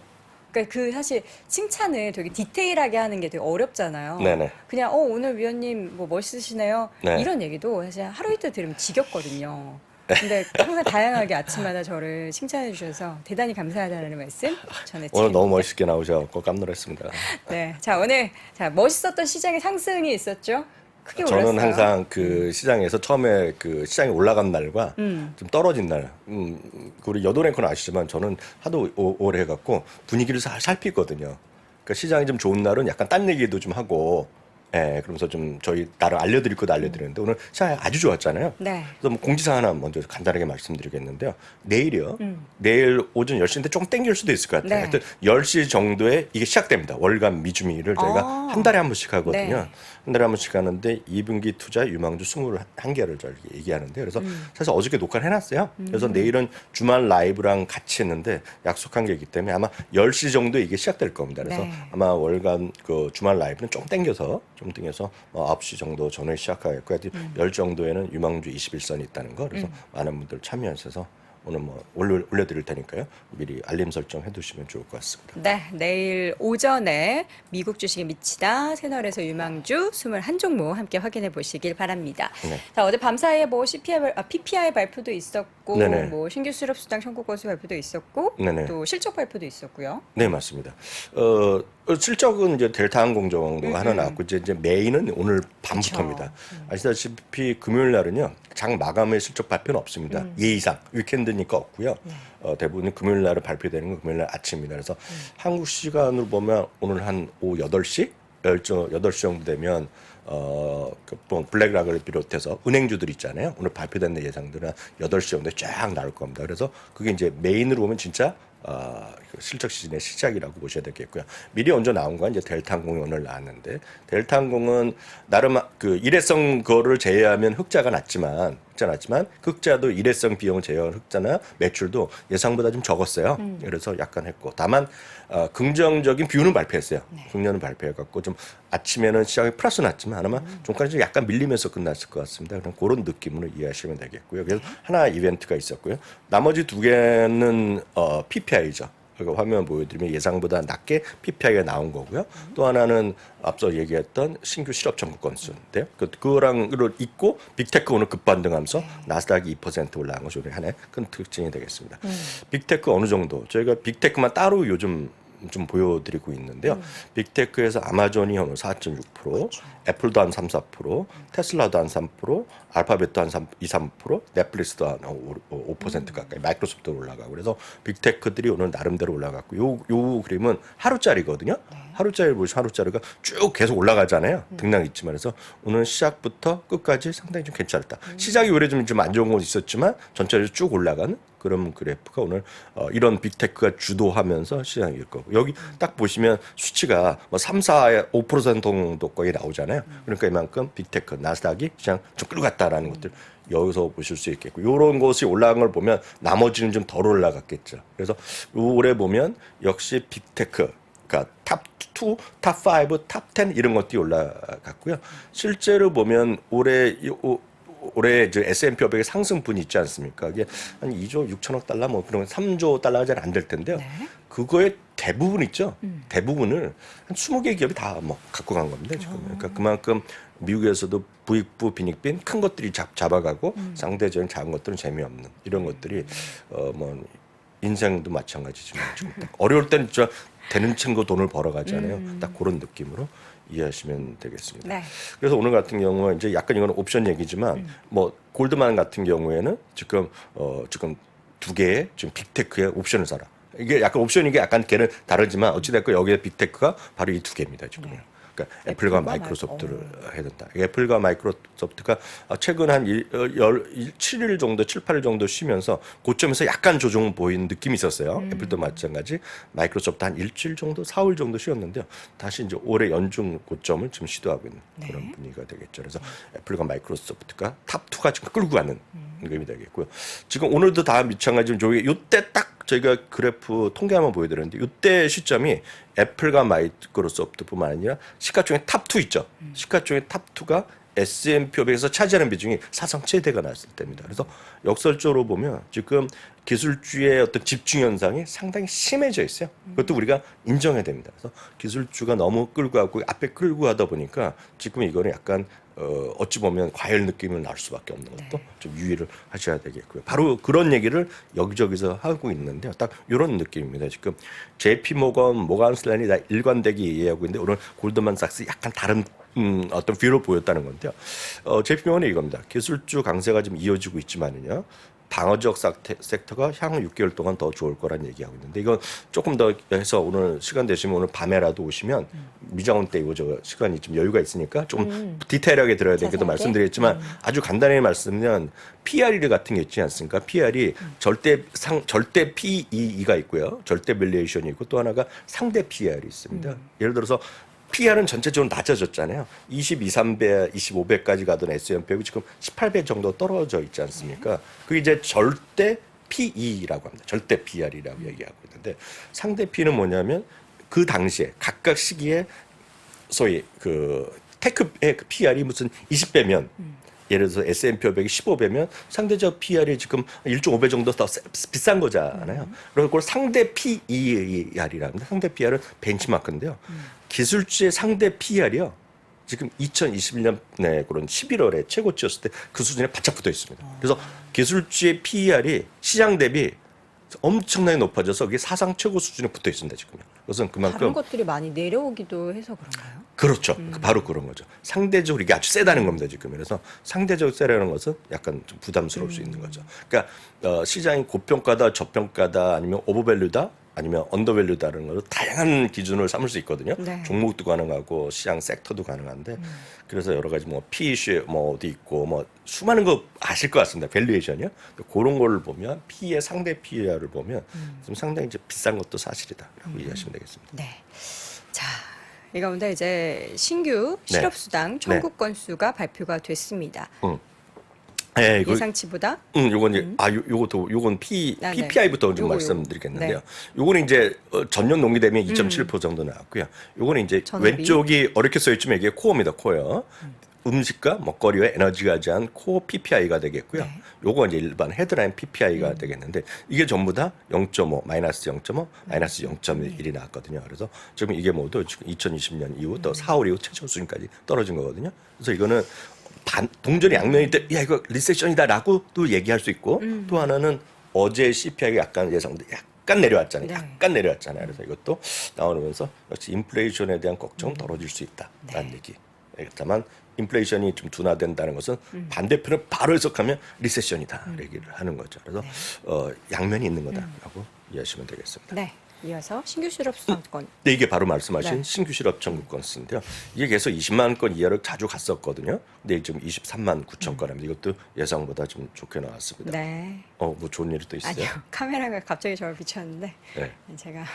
그러니까 그 사실 칭찬을 되게 디테일하게 하는 게 되게 어렵잖아요. 네네. 그냥 오늘 위원님 뭐 멋있으시네요. 네. 이런 얘기도 사실 하루 이틀 들으면 지겹거든요. 근데 항상 다양하게 아침마다 저를 칭찬해 주셔서 대단히 감사하다는 말씀 전해드립니다. 오늘 너무 멋있게 나오셔서 깜놀했습니다. 네, 자 오늘 멋있었던 시장의 상승이 있었죠. 크게 저는 올랐어요. 항상 그 시장에서 처음에 그 시장이 올라간 날과 좀 떨어진 날, 우리 여도랭크는 아시지만 저는 하도 오래 해갖고 분위기를 살피거든요. 그러니까 시장이 좀 좋은 날은 약간 딴 얘기도 좀 하고, 예, 그러면서 좀 저희 나를 알려드릴 것도 알려드리는데 오늘 시장이 아주 좋았잖아요. 네. 그래서 뭐 공지사항 하나 먼저 간단하게 말씀드리겠는데요. 내일이요. 내일 오전 10시인데 조금 땡길 수도 있을 것 같아요. 네. 하여튼 10시 정도에 이게 시작됩니다. 월간 미주미를 저희가 한 달에 한 번씩 하거든요. 네. 한 달에 한 번씩 하는데 2분기 투자 유망주 21개를 저희 얘기하는데 그래서 사실 어저께 녹화를 해놨어요. 그래서 내일은 주말 라이브랑 같이 했는데 약속한 게 있기 때문에 아마 10시 정도에 이게 시작될 겁니다. 그래서 네. 아마 월간 그 주말 라이브는 좀 땡겨서 9시 정도 전에 시작하겠고 하여튼 10 정도에는 유망주 21선이 있다는 거 그래서 많은 분들 참여하셔서 오늘 뭐 올려드릴 테니까요. 미리 알림 설정 해두시면 좋을 것 같습니다. 네, 내일 오전에 미국 주식에 미치다 새널에서 유망주 21종목 함께 확인해 보시길 바랍니다. 네. 자, 어제 밤사이에 뭐 PPI 발표도 있었고, 네네. 뭐 신규 수렵 수당 청구 건수 발표도 있었고, 네네. 또 실적 발표도 있었고요. 네, 맞습니다. 실적은 이제 델타 항공 정도가 하나 나왔고 이제 메인은 오늘 밤부터입니다. 아시다시피 금요일 날은요 장 마감의 실적 발표는 없습니다. 예의상 위켄드니까 없고요. 대부분 금요일 날에 발표되는 건 금요일 날 아침입니다. 그래서 한국 시간으로 보면 오늘 한 오후 8시 8시 정도 되면 블랙락을 비롯해서 은행주들 있잖아요. 오늘 발표된 예상들은 8시 정도에 쫙 나올 겁니다. 그래서 그게 이제 메인으로 보면 진짜 실적 시즌의 시작이라고 보셔야 되겠고요. 미리 먼저 나온 건 이제 델타항공이 오늘 나왔는데 델타항공은 나름 그 일회성 거를 제외하면 흑자가 났지만 흑자도 일회성 비용을 제외한 흑자나 매출도 예상보다 좀 적었어요. 그래서 약간 했고 다만 긍정적인 뷰는 발표했어요. 긍정은 발표해갖고 좀 아침에는 시장이 플러스 났지만 아마 종가는 좀 약간 밀리면서 끝났을 것 같습니다. 그럼 그런 느낌으로 이해하시면 되겠고요. 그래서 하나 이벤트가 있었고요. 나머지 두 개는 PPI죠. 그러니까 화면 보여드리면 예상보다 낮게 PPI가 나온 거고요. 또 하나는 앞서 얘기했던 신규 실업 청구 건수인데요. 그거랑 있고 빅테크 오늘 급반등하면서 나스닥이 2% 올라간 것이 우리 한해 큰 특징이 되겠습니다. 빅테크 어느 정도 저희가 빅테크만 따로 요즘 좀 보여드리고 있는데요. 빅테크에서 아마존이 오늘 4.6%, 애플도 한 3, 4%, 테슬라도 한 3%, 알파벳도 한 3, 2, 3%, 넷플릭스도 한 5% 가까이, 마이크로소프트도 올라가고 그래서 빅테크들이 오늘 나름대로 올라갔고 요 그림은 하루짜리거든요. 하루짜리 보시면 하루짜리가 쭉 계속 올라가잖아요. 등락이 있지만 그래서 오늘 시작부터 끝까지 상당히 좀 괜찮았다. 시작이 오래 좀 안 좋은 건 있었지만 전체적으로 쭉 올라가는 그런 그래프가 오늘 이런 빅테크가 주도하면서 시장일 거고 여기 딱 보시면 수치가 뭐 3, 4, 5% 정도까지 나오잖아요. 그러니까 이만큼 빅테크, 나스닥이 그냥 좀 끌고 갔다라는 것들 여기서 보실 수 있겠고 이런 것이 올라간 걸 보면 나머지는 좀 덜 올라갔겠죠. 그래서 올해 보면 역시 빅테크 그러니까 탑2, 탑5, 탑10 이런 것들이 올라갔고요. 실제로 보면 올해 이제 S&P 500의 상승분이 있지 않습니까? 이게 한 2조 6천억 달러 뭐 그런 3조 달러가 잘 안 될 텐데요. 네. 그거의 대부분 있죠. 대부분을 한 20개 기업이 다 뭐 갖고 간 겁니다, 지금. 그러니까 그만큼 미국에서도 부익부 빈익빈 큰 것들이 잡아가고 상대적인 작은 것들은 재미없는 이런 것들이 뭐 인생도 마찬가지지만 좀 어려울 때는 진짜 되는 친구 돈을 벌어가잖아요. 딱 그런 느낌으로 이해하시면 되겠습니다. 네. 그래서 오늘 같은 경우는 이제 약간 이건 옵션 얘기지만 뭐 골드만 같은 경우에는 지금 두 개의 지금 빅테크의 옵션을 사라. 이게 약간 옵션이 게 약간 걔는 다르지만 어찌됐건 여기에 빅테크가 바로 이 두 개입니다 지금. 네. 그러니까 애플과 마이크로소프트를 해야 된다. 애플과 마이크로소프트가 최근 한 7일 정도, 7, 8일 정도 쉬면서 고점에서 약간 조정 보이는 느낌이 있었어요. 애플도 마찬가지. 마이크로소프트 한 일주일 정도, 4일 정도 쉬었는데요. 다시 이제 올해 연중 고점을 지금 시도하고 있는 그런 분위기가 되겠죠. 그래서 애플과 마이크로소프트가 탑2가 지금 끌고 가는 느낌이 되겠고요. 지금 오늘도 다 마찬가지로 요때 딱 저희가 그래프 통계 한번 보여드렸는데 이때 시점이 애플과 마이크로소프트뿐만 아니라 시가총액 탑2 있죠. 시가총액 탑2가 S&P 500에서 차지하는 비중이 사상 최대가 났을 때입니다. 그래서 역설적으로 보면 지금 기술주의 어떤 집중 현상이 상당히 심해져 있어요. 그것도 우리가 인정해야 됩니다. 그래서 기술주가 너무 끌고 가고 앞에 끌고 가다 보니까 지금 이거는 약간 어찌 보면 과열 느낌을 날 수밖에 없는 것도 좀 유의를 하셔야 되겠고요. 바로 그런 얘기를 여기저기서 하고 있는데요. 딱 이런 느낌입니다. 지금 JP 모건 스탠리 다 일관되게 이해하고 있는데 오늘 골드만삭스 약간 다른 어떤 뷰를 보였다는 건데요. JP 모건은 이겁니다. 기술주 강세가 좀 이어지고 있지만은요. 방어적 섹터가 향후 6개월 동안 더 좋을 거란 얘기하고 있는데 이건 조금 더 해서 오늘 시간 되시면 오늘 밤에라도 오시면 미장원 때 이거 저 시간이 좀 여유가 있으니까 좀 디테일하게 들어야 되니까 말씀드리겠지만 아주 간단히 말씀드리면 PRE 같은 게 있지 않습니까? PR이 절대 PE가 있고요. 절대 밸류에이션이 있고 또 하나가 상대 PR이 있습니다. 예를 들어서 PR은 전체적으로 낮아졌잖아요. 22, 3배, 25배까지 가던 S&P가 지금 18배 정도 떨어져 있지 않습니까? 그게 이제 절대 PE라고 합니다. 절대 PR이라고 얘기하고 있는데 상대 P는 뭐냐면 그 당시에 각각 시기에 소위 그 테크의 PR이 무슨 20배면 예를 들어서 S&P 500이 15배면 상대적 PR이 지금 1.5배 정도 더 비싼 거잖아요. 그리고 그걸 상대 PER이라고 합니다. 상대 PR은 벤치마크인데요. 기술주의 상대 PR이요. 지금 2021년에 그런 11월에 최고치였을 때 그 수준에 바짝 붙어 있습니다. 그래서 기술주의 PER이 시장 대비 엄청나게 높아져서 그게 사상 최고 수준에 붙어 있습니다, 지금. 그것은 그만큼 다른 것들이 많이 내려오기도 해서 그런가요? 그렇죠. 바로 그런 거죠. 상대적으로 이게 아주 세다는 겁니다, 지금. 그래서 상대적으로 세라는 것은 약간 좀 부담스러울 수 있는 거죠. 그러니까 시장이 고평가다, 저평가다, 아니면 오버밸류다, 아니면 언더밸류다라는 것을 다양한 기준을 삼을 수 있거든요. 네. 종목도 가능하고 시장 섹터도 가능한데 그래서 여러 가지 뭐 PE 뭐 어디 있고 뭐 수많은 거 아실 것 같습니다. 밸류에이션이요. 그런 거를 보면 PE의 상대 PER을 보면 좀 상당히 이제 비싼 것도 사실이다라고 이해하시면 되겠습니다. 네. 자, 이 가운데 이제 신규 네. 실업수당 청구 건수가 발표가 됐습니다. 네, 이거 예상치보다 요건 요건 PPI부터 좀 요거. 말씀드리겠는데요. 네. 요거는 이제 전년 동기 대비 2.7% 정도 나왔고요. 요거는 이제 전업이. 왼쪽이 어렵게 써 있지만 이게 코어입니다. 코어. 음식과 먹거리와 에너지가 제한 코어 PPI가 되겠고요. 네. 요거 이제 일반 헤드라인 PPI가 되겠는데 이게 전부 다 0.5, 마이너스 0.5, 마이너스 0.1이 나왔거든요. 그래서 지금 이게 모두 지금 2020년 이후 또 4월 이후 최저 수준까지 떨어진 거거든요. 그래서 이거는 동전의 양면일 때 야 이거 리세션이다라고 또 얘기할 수 있고 또 하나는 어제 CPI가 약간 예상돼 약간 내려왔잖아요. 네. 약간 내려왔잖아요. 그래서 이것도 나오면서 역시 인플레이션에 대한 걱정 덜어질 수 있다라는 얘기. 다만 인플레이션이 좀 둔화된다는 것은 반대편을 바로 해석하면 리세션이다 얘기를 하는 거죠. 그래서 양면이 있는 거다라고 이해하시면 되겠습니다. 네. 이어서 신규 실업 수당권. 네, 이게 바로 말씀하신 네. 신규 실업 청구 건수인데요. 이게 계속 20만 건 이하를 자주 갔었거든요. 근데 지금 23만 9천 건입니다. 이것도 예상보다 좀 좋게 나왔습니다. 네. 뭐 좋은 일이 또 있어요? 아니요. 카메라가 갑자기 저를 비쳤는데 네. 제가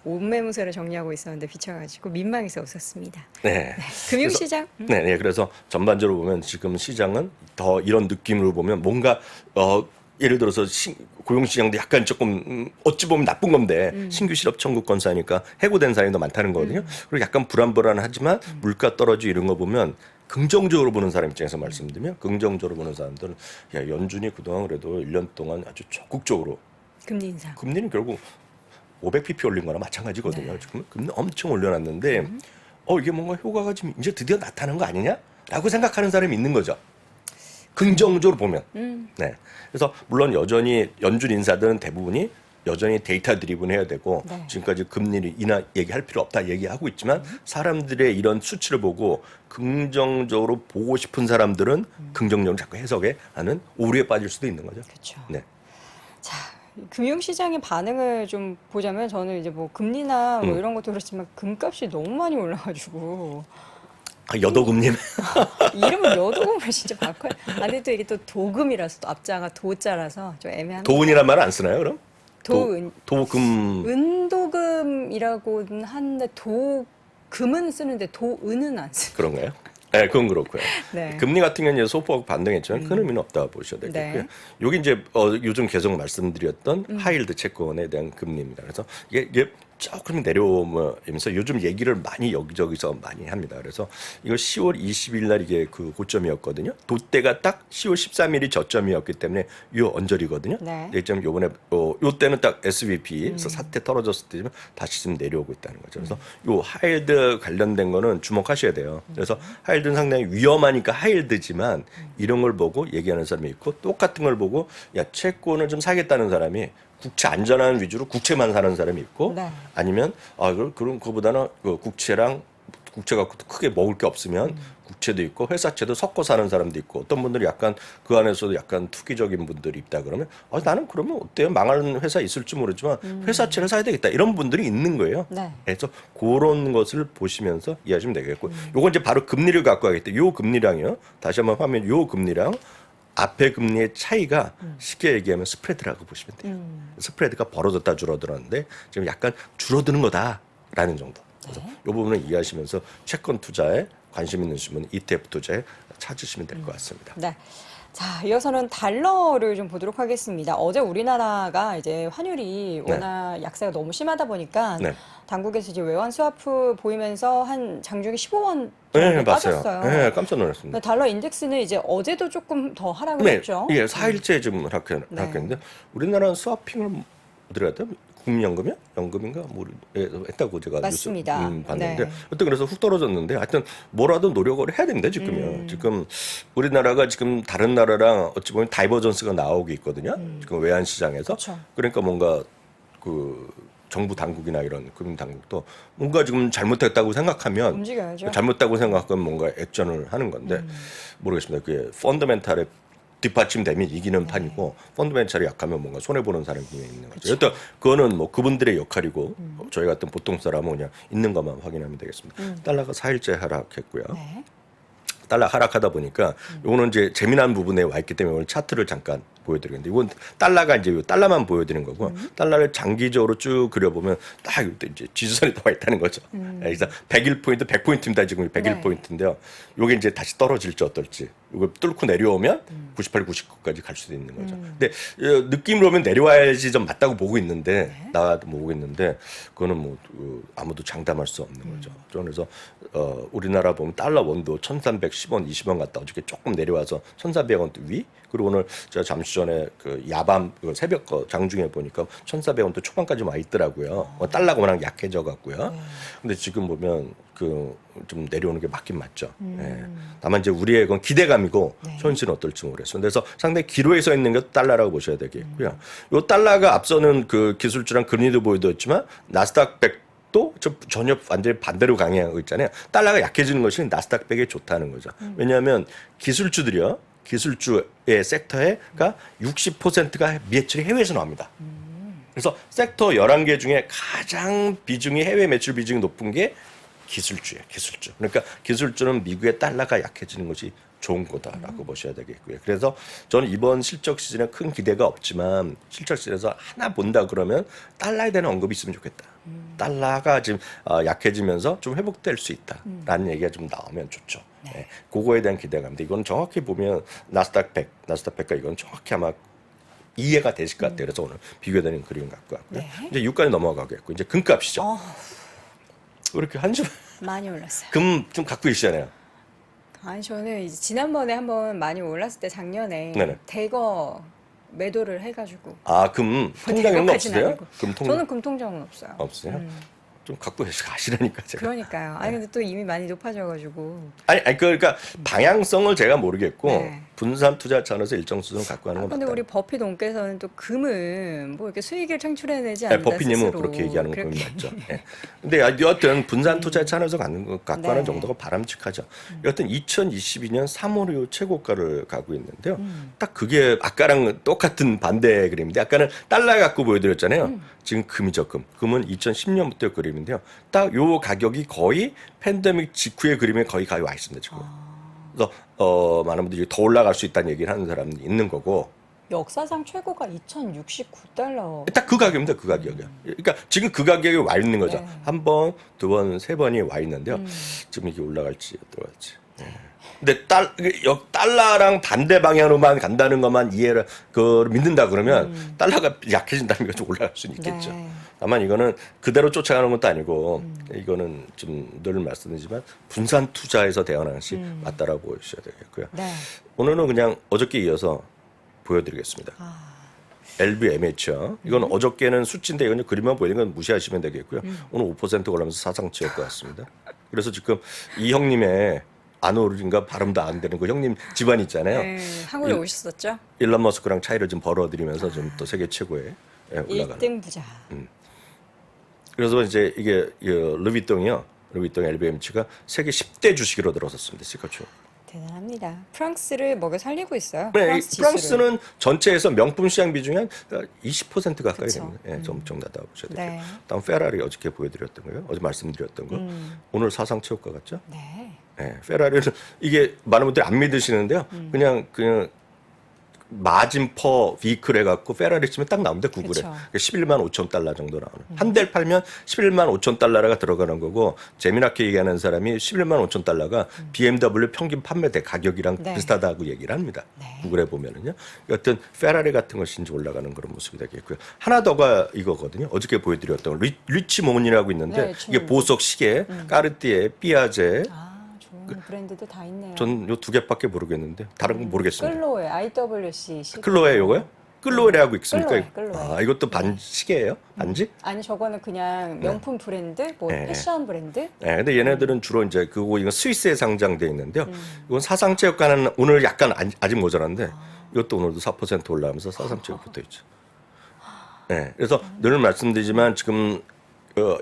옷매무새를 정리하고 있었는데 비쳐가지고 민망해서 웃었습니다. 네. 금융시장? 네. 그래서 전반적으로 보면 지금 시장은 더 이런 느낌으로 보면 뭔가 예를 들어서 고용시장도 약간 조금 어찌 보면 나쁜 건데 신규 실업 청구 건수하니까 해고된 사람이 더 많다는 거거든요. 그리고 약간 불안불안하지만 물가 떨어지고 이런 거 보면 긍정적으로 보는 사람 입장에서 말씀드리면 긍정적으로 보는 사람들은 야 연준이 그동안 그래도 1년 동안 아주 적극적으로 금리 인상. 금리는 결국 500pp 올린 거나 마찬가지거든요. 네. 지금 금리 엄청 올려놨는데 이게 뭔가 효과가 지금 이제 드디어 나타난 거 아니냐라고 생각하는 사람이 있는 거죠. 긍정적으로 보면. 네. 그래서 물론 여전히 연준 인사들은 대부분이 여전히 데이터 드리븐 해야 되고 네. 지금까지 금리를 인하 얘기할 필요 없다 얘기하고 있지만 사람들의 이런 수치를 보고 긍정적으로 보고 싶은 사람들은 긍정적으로 자꾸 해석에 하는 오류에 빠질 수도 있는 거죠. 그렇죠. 네. 자, 금융시장의 반응을 좀 보자면 저는 이제 뭐 금리나 뭐 이런 것도 그렇지만 금값이 너무 많이 올라가지고 여도금리 이름을 여도금을 진짜 바꿔야. 근데 또 이게 또 도금이라서 또 앞자가 도자라서 좀 애매한. 도은이란 말은 안 쓰나요, 그럼? 도은 도금 은도금이라고는 하는데 도금은 쓰는데 도은은 안 쓰. 그런가요? 네, 그건 그렇고요. 네. 금리 같은 경우는 이제 소폭 반등했지만 큰 의미는 없다고 보셔야 되겠고요. 네. 여기 이제 요즘 계속 말씀드렸던 하이힐드 채권에 대한 금리입니다. 그래서 이게 조금 내려오면서 요즘 얘기를 많이 여기저기서 많이 합니다. 그래서 이거 10월 20일 날 이게 그 고점이었거든요. 그때가 딱 10월 13일이 저점이었기 때문에 요 언저리거든요. 네. 근데 지금 요번에 요 때는 딱 SVP에서 사태 떨어졌을 때지만 다시 지금 내려오고 있다는 거죠. 그래서 요 하이힐드 관련된 거는 주목하셔야 돼요. 그래서 하이힐드는 상당히 위험하니까 하이힐드지만 이런 걸 보고 얘기하는 사람이 있고 똑같은 걸 보고 야 채권을 좀 사겠다는 사람이 국채 안전한 위주로 국채만 사는 사람이 있고 네. 아니면 그럼 그보다는 그 국채랑 국채 갖고도 크게 먹을 게 없으면 국채도 있고 회사채도 섞어 사는 사람도 있고 어떤 분들이 약간 그 안에서도 약간 투기적인 분들이 있다 그러면 나는 그러면 어때요? 망하는 회사 있을지 모르지만 회사채를 사야 되겠다 이런 분들이 있는 거예요. 네. 그래서 그런 것을 보시면서 이해하시면 되겠고 요건 이제 바로 금리를 갖고 가겠다. 요 금리랑요. 다시 한번 화면 요 금리랑 앞에 금리의 차이가 쉽게 얘기하면 스프레드라고 보시면 돼요. 스프레드가 벌어졌다 줄어들었는데 지금 약간 줄어드는 거다라는 정도. 그래서 이 부분을 이해하시면서 채권 투자에 관심 있는 분은 ETF 투자에 찾으시면 될 것 같습니다. 네. 자, 이어서는 달러를 좀 보도록 하겠습니다. 어제 우리나라가 이제 환율이 네. 워낙 약세가 너무 심하다 보니까 네. 당국에서 이제 외환 스와프 보이면서 한 장중에 15원 네, 정도 맞아요. 빠졌어요. 네, 깜짝 놀랐습니다. 근데 달러 인덱스는 이제 어제도 조금 더 하락을 네, 했죠. 이게 4일째 지금 하락했는데 우리나라는 스와핑을 어디 갔다? 국민연금이야? 연금인가? 했다고 제가 맞습니다. 뉴스 봤는데 네. 그때 그래서 훅 떨어졌는데 하여튼 뭐라도 노력을 해야 됩니다 지금요. 지금 우리나라가 지금 다른 나라랑 어찌 보면 다이버전스가 나오고 있거든요. 지금 외환 시장에서. 그쵸. 그러니까 뭔가 그 정부 당국이나 이런 금융 당국도 뭔가 지금 잘못했다고 생각하면 움직여야죠. 잘못했다고 생각하면 뭔가 액션을 하는 건데 모르겠습니다. 그게 펀더멘탈에 뒷받침되면 이기는 판이고 펀더멘탈이 약하면 뭔가 손해 보는 사람이 있는 거죠. 여튼 그거는 뭐 그분들의 역할이고 저희 같은 보통 사람은 그냥 있는 것만 확인하면 되겠습니다. 달러가 4일째 하락했고요. 네. 달러 하락하다 보니까 요거는 이제 재미난 부분에 와 있기 때문에 오늘 차트를 잠깐 보여드리겠는데 이건 달러가 이제 달러만 보여드리는 거고 달러를 장기적으로 쭉 그려보면 딱 이제 지수선이 나와 있다는 거죠. 그래서 101포인트, 100포인트입니다. 지금 101포인트인데요. 요게 이제 다시 떨어질지 어떨지 이걸 뚫고 내려오면 98, 99까지 갈 수도 있는 거죠. 근데 느낌으로 보면 내려와야지 좀 맞다고 보고 있는데 나도 보고 있는데 그거는 뭐 아무도 장담할 수 없는 거죠. 그래서 우리나라 보면 달러 원도 1,310원, 20원 갔다 어저께 조금 내려와서 1,400원 위. 그리고 오늘 제가 잠시 전에 그 야밤 새벽 장중에 보니까 1,400원도 초반까지 와 있더라고요. 달러가 워낙 약해져 갖고요. 근데 지금 보면 그 좀 내려오는 게 맞긴 맞죠. 예. 다만 이제 우리의 건 기대감이고 현실은 어떨지 모르겠어요. 그래서 상당히 기로에 서 있는 게 달러라고 보셔야 되겠고요. 요 달러가 앞서는 그 기술주랑 그린이도 보여드렸지만 나스닥 100도 전혀 완전히 반대로 강행하고 있잖아요. 달러가 약해지는 것이 나스닥 100에 좋다는 거죠. 왜냐하면 기술주들이요. 기술주의 섹터가 60%가 매출이 해외에서 나옵니다. 그래서 섹터 11개 중에 가장 비중이 해외 매출 비중이 높은 게 기술주예요. 기술주. 그러니까 기술주는 미국의 달러가 약해지는 것이 좋은 거다라고 보셔야 되겠고요. 그래서 저는 이번 실적 시즌에 큰 기대가 없지만 실적 시즌에서 하나 본다 그러면 달러에 대한 언급이 있으면 좋겠다. 달러가 지금 약해지면서 좀 회복될 수 있다라는 얘기가 좀 나오면 좋죠. 네. 그거에 대한 기대감인데 이건 정확히 보면 나스닥 100과 이건 정확히 아마 이해가 되실 것 같아요. 그래서 오늘 비교되는 그림 갖고 왔고요. 이제 유가에 넘어가겠고 이제 금값이죠. 왜 이렇게 한주 많이 올랐어요. 금 좀 갖고 계시잖아요. 아니 저는 이제 지난번에 한번 많이 올랐을 때 작년에 네네. 대거 매도를 해가지고 금 통장 이런 거 대거까지는 없으세요? 아니고. 금 통장 저는 금통장은 없어요. 없으세요? 좀 갖고 가시라니까 제가. 그러니까요. 아니 근데 또 이미 많이 높아져가지고. 아니 그러니까 방향성을 제가 모르겠고 네. 분산 투자 차원에서 일정 수준 갖고 하는 건 근데 맞다. 우리 버피 동께서는 또 금은 뭐 이렇게 수익을 창출해내지 않는다 버피님은 스스로. 그렇게 얘기하는 건 그렇게. 맞죠. 예. 근데 여하튼 분산 투자 차원에서 갖고 네. 하는 정도가 바람직하죠. 여하튼 2022년 3월 이후 최고가를 가고 있는데요. 딱 그게 아까랑 똑같은 반대 그림인데 아까는 달러 갖고 보여드렸잖아요. 지금 금이죠. 금은 2010년부터 그림인데요. 딱 요 가격이 거의 팬데믹 직후의 그림에 거의 와 있습니다. 지금. 그래서 많은 분들이 더 올라갈 수 있다는 얘기를 하는 사람이 있는 거고 역사상 최고가 2,069달러. 딱 그 가격입니다. 그 가격이요. 그러니까 지금 그 가격에 와 있는 거죠. 네. 한 번, 두 번, 세 번이 와 있는데요. 지금 이게 올라갈지 어떨지. 근데 달러랑 반대 방향으로만 간다는 것만 이해를 믿는다 그러면 달러가 약해진다는 게 좀 올라갈 수는 있겠죠. 네. 다만 이거는 그대로 쫓아가는 것도 아니고 이거는 좀 늘 말씀드리지만 분산 투자에서 대응하는 것이 맞다라고 보셔야 되겠고요. 네. 오늘은 그냥 어저께 이어서 보여드리겠습니다. LVMH요. 이건 어저께는 수치인데 이건 그림만 보이는 건 무시하시면 되겠고요. 오늘 5% 올라면서 사상 최고 것 같습니다. 그래서 지금 이 형님의 아노르인가 발음도 안 되는 그 형님 집안 있잖아요. 네, 한국에 오셨었죠? 일론 머스크랑 차이를 좀 벌어들이면서 좀 또 세계 최고에 올라가는. 1등 부자. 그래서 이제 이게 루비통이요. 루비통 LVMH가 세계 10대 주식으로 들어섰습니다. 시가총. 대단합니다. 프랑스를 먹여 살리고 있어요. 네, 프랑스 지수를. 프랑스는 전체에서 명품 시장 비중이 한 20% 가까이 그쵸. 됩니다. 예, 좀 엄청나다고 보셔야 돼요. 네. 다음 페라리 어저께 보여드렸던 거예요. 어제 말씀드렸던 거. 오늘 사상 최고가 같죠? 네. 예, 페라리는 이게 많은 분들이 안 믿으시는데요. 그냥 마진 퍼 비클 해갖고 페라리 치면 딱 나옵니다. 구글에. 그쵸. 11만 5천 달러 정도 나오는. 한 대를 팔면 11만 5천 달러가 들어가는 거고 재미나게 얘기하는 사람이 11만 5천 달러가 BMW 평균 판매대 가격이랑 네. 비슷하다고 얘기를 합니다. 네. 구글에 보면은요. 여튼 페라리 같은 것이 이제 올라가는 그런 모습이 되겠고요. 하나 더가 이거거든요. 어저께 보여드렸던 리치 몬이라고 있는데 네, 이게 보석 시계, 까르띠에, 삐아제. 좋은 브랜드도 다 있네요. 전 요 두 개밖에 모르겠는데 다른 건 모르겠습니다. 끌로에 IWC 시계. 클로에 요거요? 클로에라고 있습니까? 클로에. 아, 이것도 반시계예요? 반지? 아니 저거는 그냥 명품 브랜드, 뭐 네. 패션 브랜드. 네, 근데 얘네들은 주로 이제 이건 스위스에 상장돼 있는데요. 이건 사상체육관은 오늘 약간 아직 모자란데 이것도 오늘도 4% 올라가면서 사상체육 붙어 있죠. 네, 그래서 늘 말씀드리지만 지금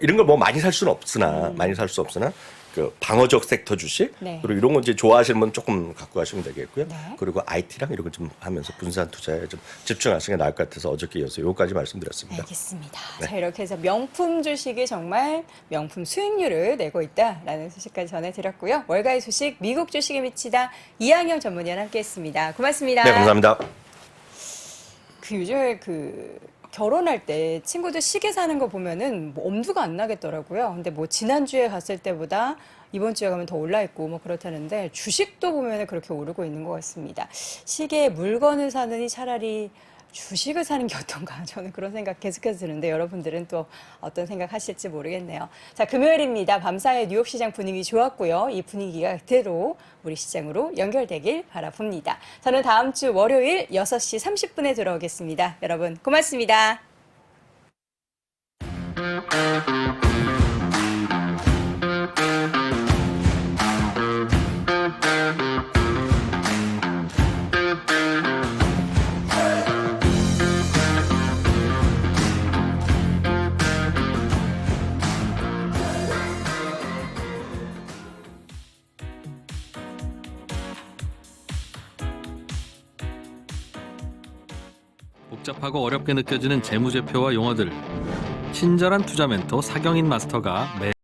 이런 걸 뭐 많이 살 수는 없으나 많이 살 수 없으나 그 방어적 섹터 주식 네. 그리고 이런 거 이제 좋아하시는 분 조금 갖고 가시면 되겠고요. 네. 그리고 IT랑 이런 거 좀 하면서 분산 투자에 좀 집중하시는 게 나을 것 같아서 어저께 이어서 요까지 말씀드렸습니다. 알겠습니다. 네. 자 이렇게 해서 명품 주식이 정말 명품 수익률을 내고 있다라는 소식까지 전해드렸고요. 월가의 소식 미국 주식에 미치다 이항영 전문위원 함께했습니다. 고맙습니다. 네, 감사합니다. 요즘에 결혼할 때 친구들 시계 사는 거 보면은 뭐 엄두가 안 나겠더라고요. 근데 뭐 지난주에 갔을 때보다 이번 주에 가면 더 올라 있고 뭐 그렇다는데 주식도 보면 그렇게 오르고 있는 것 같습니다. 시계에 물건을 사느니 차라리 주식을 사는 게 어떤가 저는 그런 생각 계속해서 드는데 여러분들은 또 어떤 생각 하실지 모르겠네요. 자, 금요일입니다. 밤사이 뉴욕 시장 분위기 좋았고요. 이 분위기가 그대로 우리 시장으로 연결되길 바라봅니다. 저는 다음 주 월요일 6시 30분에 돌아오겠습니다. 여러분 고맙습니다. 복잡하고 어렵게 느껴지는 재무제표와 용어들. 친절한 투자 멘토 사경인 마스터가 매